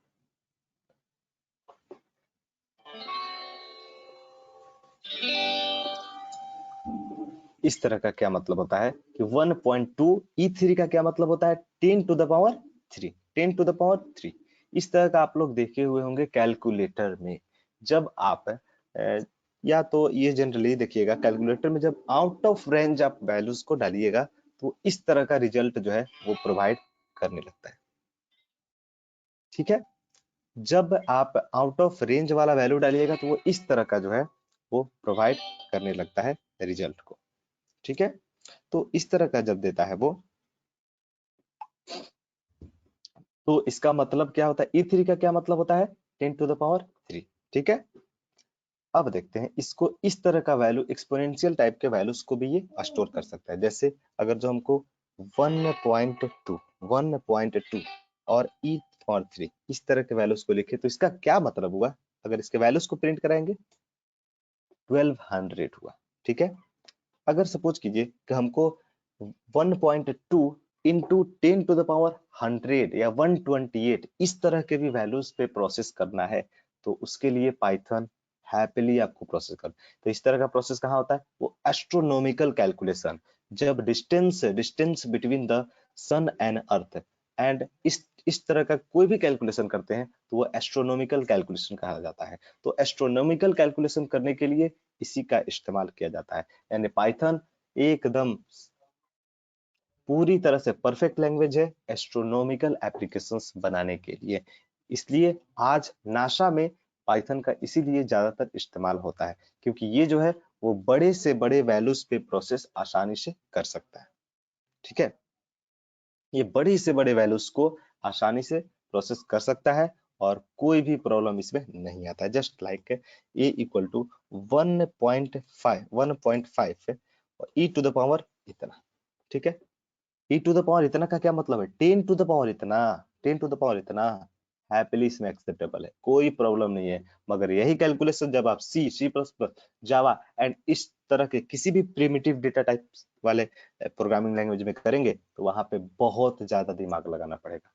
इस तरह का क्या मतलब होता है कि 1.2 E3 का क्या मतलब होता है? 10 to the power 3, 10 to the power 3। इस तरह का आप लोग देखे हुए होंगे कैलकुलेटर में, जब आप या तो ये जनरली देखिएगा कैलकुलेटर में जब आउट ऑफ रेंज आप वैल्यूज को डालिएगा तो इस तरह का रिजल्ट जो है वो प्रोवाइड करने लगता है। ठीक है, जब आप आउट ऑफ रेंज वाला वैल्यू डालिएगा तो वो इस तरह का जो है वो प्रोवाइड करने लगता है रिजल्ट को। ठीक है, तो इस तरह का जब देता है वो, तो इसका मतलब क्या होता है? E3 का क्या मतलब होता है? 10 टू द पावर 3। ठीक है, अब देखते हैं इसको, इस तरह का वैल्यू एक्सपोनेंशियल टाइप के वैल्यूज को भी ये स्टोर कर सकता है। जैसे अगर जो हमको 1.2 1.2 और E3 इस तरह के वैल्यूज को लिखे तो इसका क्या मतलब हुआ? अगर इसके वैल्यूज को प्रिंट कराएंगे 1200 हुआ। ठीक है, अगर सपोज कीजिए कि हमको 1.2 इंटू 10 टू द पावर 100 या 128 इस तरह के भी वैल्यूज पे प्रोसेस करना है, तो उसके लिए पाइथन हैप्पीली आपको प्रोसेस कर, तो इस तरह का प्रोसेस कहाँ होता है? वो एस्ट्रोनॉमिकल कैलकुलेशन, जब distance distance between the sun and earth and इस तरह का कोई भी कैलकुलेशन करते हैं तो वो एस्ट्रोनॉमिकल कैलकुलेशन कहा जाता है। तो एस्ट्रोनॉमिकल कैलकुलेशन करने के लिए इसी का इस्तेमाल किया जाता है। यानी पाइथन एकदम पूरी तरह से परफेक्ट लैंग्वेज है एस्ट्रोनॉमिकल एप्लीकेशंस बनाने के लिए। इसलिए आज नासा में पाइथन का इसीलिए ज्यादातर इस्तेमाल होता है, क्योंकि ये जो है वो बड़े से बड़े वैल्यूज पे प्रोसेस आसानी से कर सकता है। ठीक है, ये बड़ी से बड़े वैल्यूज को आसानी से प्रोसेस कर सकता है और कोई भी प्रॉब्लम इसमें नहीं आता है। Just like a equal to 1.5 और ई टू द पावर इतना। ठीक है, ई टू द पावर इतना का क्या मतलब है? 10 टू द पावर इतना, 10 टू द पावर इतना। हैप्पीली इसमें एक्सेप्टेबल है, कोई प्रॉब्लम नहीं है। मगर यही कैलकुलेशन जब आप C++, जावा एंड इस तरह के किसी भी प्रिमिटिव डेटा टाइप वाले प्रोग्रामिंग लैंग्वेज में करेंगे तो वहां पे बहुत ज्यादा दिमाग लगाना पड़ेगा।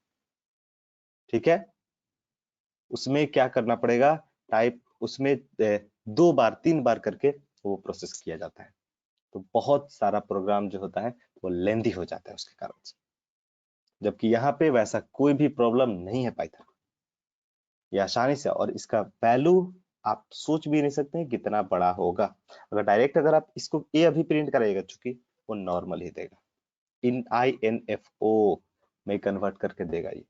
ठीक है, उसमें क्या करना पड़ेगा, टाइप उसमें 2 बार 3 बार करके वो प्रोसेस किया जाता है, तो बहुत सारा प्रोग्राम जो होता है वो लेंदी हो जाता है उसके कारण से। जबकि यहाँ पे वैसा कोई भी प्रॉब्लम नहीं है पाइथन, ये आसानी से, और इसका वैल्यू आप सोच भी नहीं सकते हैं कितना बड़ा होगा। अगर डायरेक्ट अगर आप इसको ए अभी प्रिंट कराइएगा, चूंकि वो नॉर्मल ही देगा, इन INFO में कन्वर्ट करके देगा ये।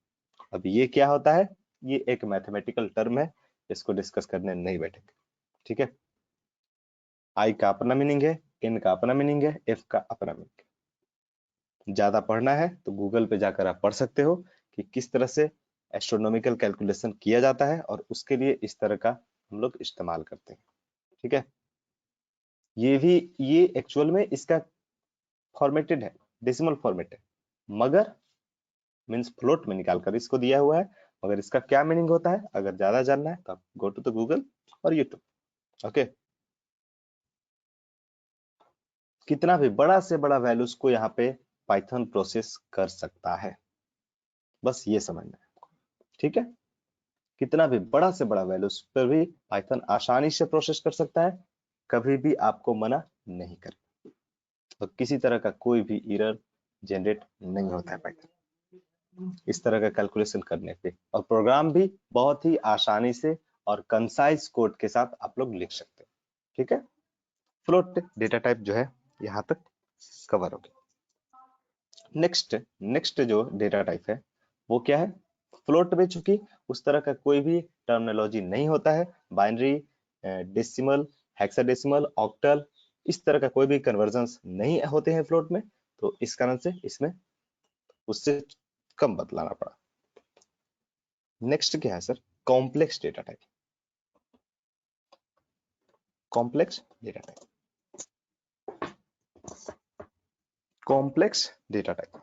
अब ये क्या होता है, ये एक मैथमेटिकल टर्म है, इसको डिस्कस करने नहीं बैठेंगे। ठीक है, आई का अपना मीनिंग है, एन का अपना मीनिंग है, एफ का अपना मीनिंग है। ज्यादा पढ़ना है तो गूगल पे जाकर आप पढ़ सकते हो कि किस तरह से एस्ट्रोनॉमिकल कैलकुलेशन किया जाता है, और उसके लिए इस तरह का हम लोग इस्तेमाल करते हैं। ठीक है, ये एक्चुअल में इसका फॉर्मेटेड है, डेसिमल फॉर्मेट है, मगर मींस फ्लोट में निकालकर इसको दिया हुआ है। मगर इसका क्या मीनिंग होता है, अगर ज्यादा जानना है तो आप गो टू द गूगल और यूट्यूब। ओके, कितना भी बड़ा से बड़ा वैल्यूज को यहाँ पे पाइथन प्रोसेस कर सकता है, बस ये समझना है। ठीक है, कितना भी बड़ा से बड़ा वैल्यूज पर भी पाइथन आसानी से प्रोसेस कर सकता है, कभी भी आपको मना नहीं कर, तो किसी तरह का कोई भी एरर जनरेट नहीं होता है पाइथन इस तरह का कैलकुलेशन करने पे। और प्रोग्राम भी बहुत ही आसानी से और कंसाइज कोड के साथ आप लोग लिख सकते हैं। ठीक है, फ्लोट डेटा टाइप जो है यहाँ तक कवर हो गया। नेक्स्ट जो डेटा टाइप है वो क्या है, फ्लोट में चूंकि उस तरह का कोई भी टर्मिनोलॉजी नहीं होता है, बाइनरी, डेसिमल, हेक्साडेसिमल, ऑक्टल, इस तरह का कोई भी कन्वर्जन नहीं होते हैं फ्लोट में, तो इस कारण से इसमें उससे कम बदलाना पड़ा। नेक्स्ट क्या है sir, complex data type. Complex data type, complex data type.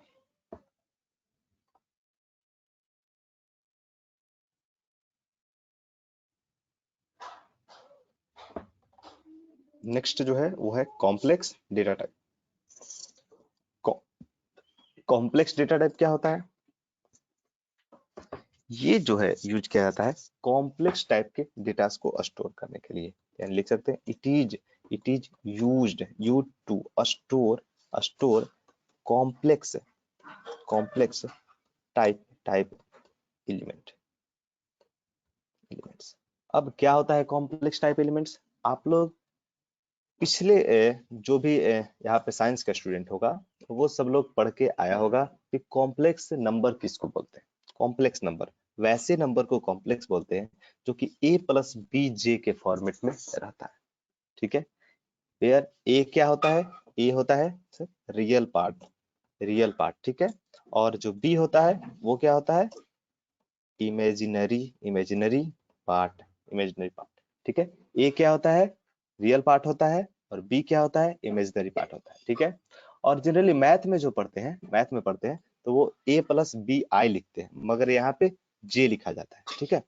Next जो है वो है complex data type. Complex data type क्या होता है, ये जो है यूज किया जाता है कॉम्प्लेक्स टाइप के डेटा को स्टोर करने के लिए। यानी लिख सकते हैं it is used to store complex complex type elements. अब क्या होता है कॉम्प्लेक्स टाइप एलिमेंट्स, आप लोग पिछले जो भी यहाँ पे साइंस का स्टूडेंट होगा वो सब लोग पढ़ के आया होगा कि कॉम्प्लेक्स नंबर किसको बोलते हैं। कॉम्प्लेक्स नंबर वैसे नंबर को कॉम्प्लेक्स बोलते हैं जो कि A+BJ के फॉर्मेट में रहता है। ठीक है, वेयर ए क्या होता है, ए होता है रियल पार्ट। ठीक है, और जो बी होता है वो क्या होता है, इमेजिनरी पार्ट। ठीक है, ए क्या होता है, रियल पार्ट होता है, और बी क्या होता है, इमेजिनरी पार्ट होता है। ठीक है, और जनरली मैथ में जो पढ़ते हैं, तो वो A+BI लिखते हैं, मगर यहाँ पे जे लिखा जाता है। ठीक है,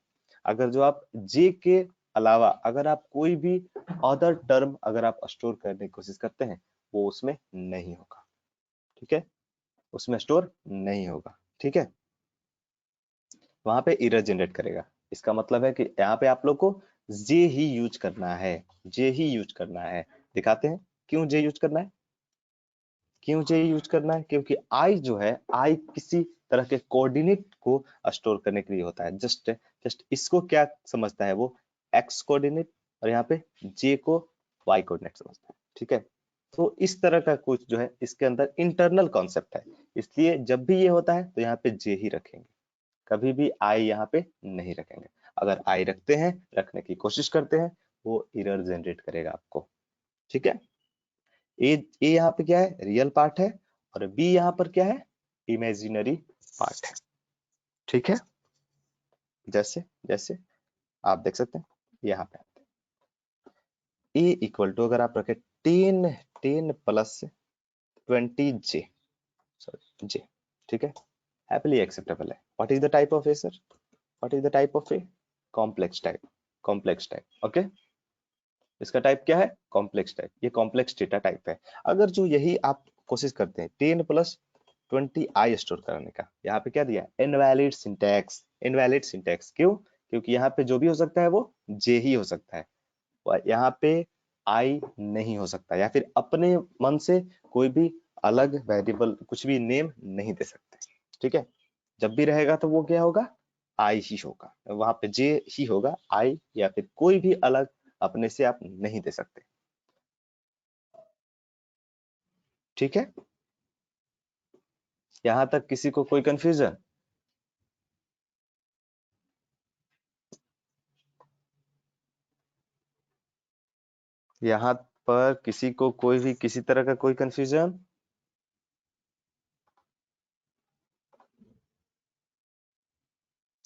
अगर जो आप जे के अलावा अगर आप कोई भी अदर टर्म अगर आप स्टोर करने की कोशिश करते हैं वो उसमें नहीं होगा। ठीक है, उसमें स्टोर नहीं होगा। ठीक है, वहां पे एरर जनरेट करेगा। इसका मतलब है कि यहाँ पे आप लोग को जे ही यूज करना है, जे ही यूज करना है। दिखाते हैं क्यों जे यूज करना है, क्यों जे यूज करना है, क्योंकि आई जो है, आई किसी तरह के कोऑर्डिनेट को स्टोर करने के लिए होता है। जस्ट इसको क्या समझता है वो, एक्स कोऑर्डिनेट, और यहाँ पे जे को वाई कोऑर्डिनेट समझता है। ठीक है, तो इस तरह का कुछ जो है इसके अंदर इंटरनल कॉन्सेप्ट है, इसलिए जब भी ये होता है तो यहाँ पे जे ही रखेंगे, कभी भी आई यहाँ पे नहीं रखेंगे। अगर आई रखते हैं, रखने की कोशिश करते हैं, वो एरर जनरेट करेगा आपको। ठीक है, ए यहाँ पे क्या है, रियल पार्ट है, और बी यहाँ पर क्या है, इमेजिनरी पार्ट है। ठीक है, जैसे जैसे आप देख सकते हैं यहाँ पे ए इक्वल टू अगर आप रखें 10 + 20 जे, सॉरी जे। ठीक है, हैप्पीली एक्सेप्टेबल है। What is the type of A sir, what is the type of a complex type okay. इसका टाइप क्या है? Complex type. ये कॉम्प्लेक्स डेटा टाइप है। अगर जो यही आप कोशिश करते हैं 10+20 i स्टोर करने का, यहाँ पे क्या दिया? Invalid syntax. इनवैलिड सिंटैक्स क्यों? क्योंकि यहाँ पे जो भी हो सकता है वो j ही हो सकता है, यहाँ पे i नहीं हो सकता, या फिर अपने मन से कोई भी अलग वेरिएबल कुछ भी नेम नहीं दे सकते। ठीक है, जब भी रहेगा तो वो क्या होगा? i ही होगा, वहां पे j ही होगा, i या फिर कोई भी अलग अपने से आप नहीं दे सकते। ठीक है, यहां तक किसी को कोई कंफ्यूजन? यहाँ पर किसी को कोई भी किसी तरह का कोई कंफ्यूजन?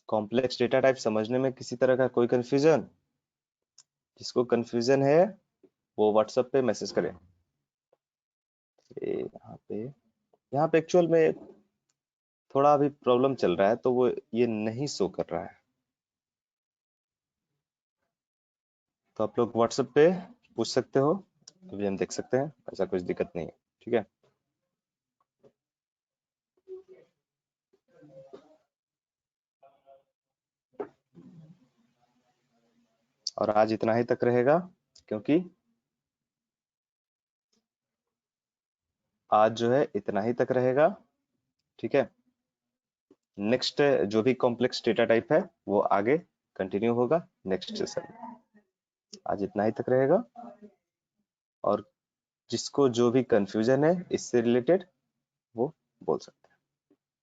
कॉम्प्लेक्स डेटा टाइप समझने में किसी तरह का कोई कंफ्यूजन? जिसको कंफ्यूजन है वो व्हाट्सएप पे मैसेज करें। यहाँ पे एक्चुअल में थोड़ा अभी प्रॉब्लम चल रहा है, तो वो ये नहीं शो कर रहा है, तो आप लोग व्हाट्सएप पे पूछ सकते हो, अभी हम देख सकते हैं, ऐसा कुछ दिक्कत नहीं है। ठीक है, और आज इतना ही तक रहेगा, क्योंकि आज जो है इतना ही तक रहेगा। ठीक है, नेक्स्ट जो भी कॉम्प्लेक्स डेटा टाइप है वो आगे कंटिन्यू होगा नेक्स्ट सेशन में। आज इतना ही तक रहेगा, और जिसको जो भी कंफ्यूजन है इससे रिलेटेड वो बोल सकते हैं।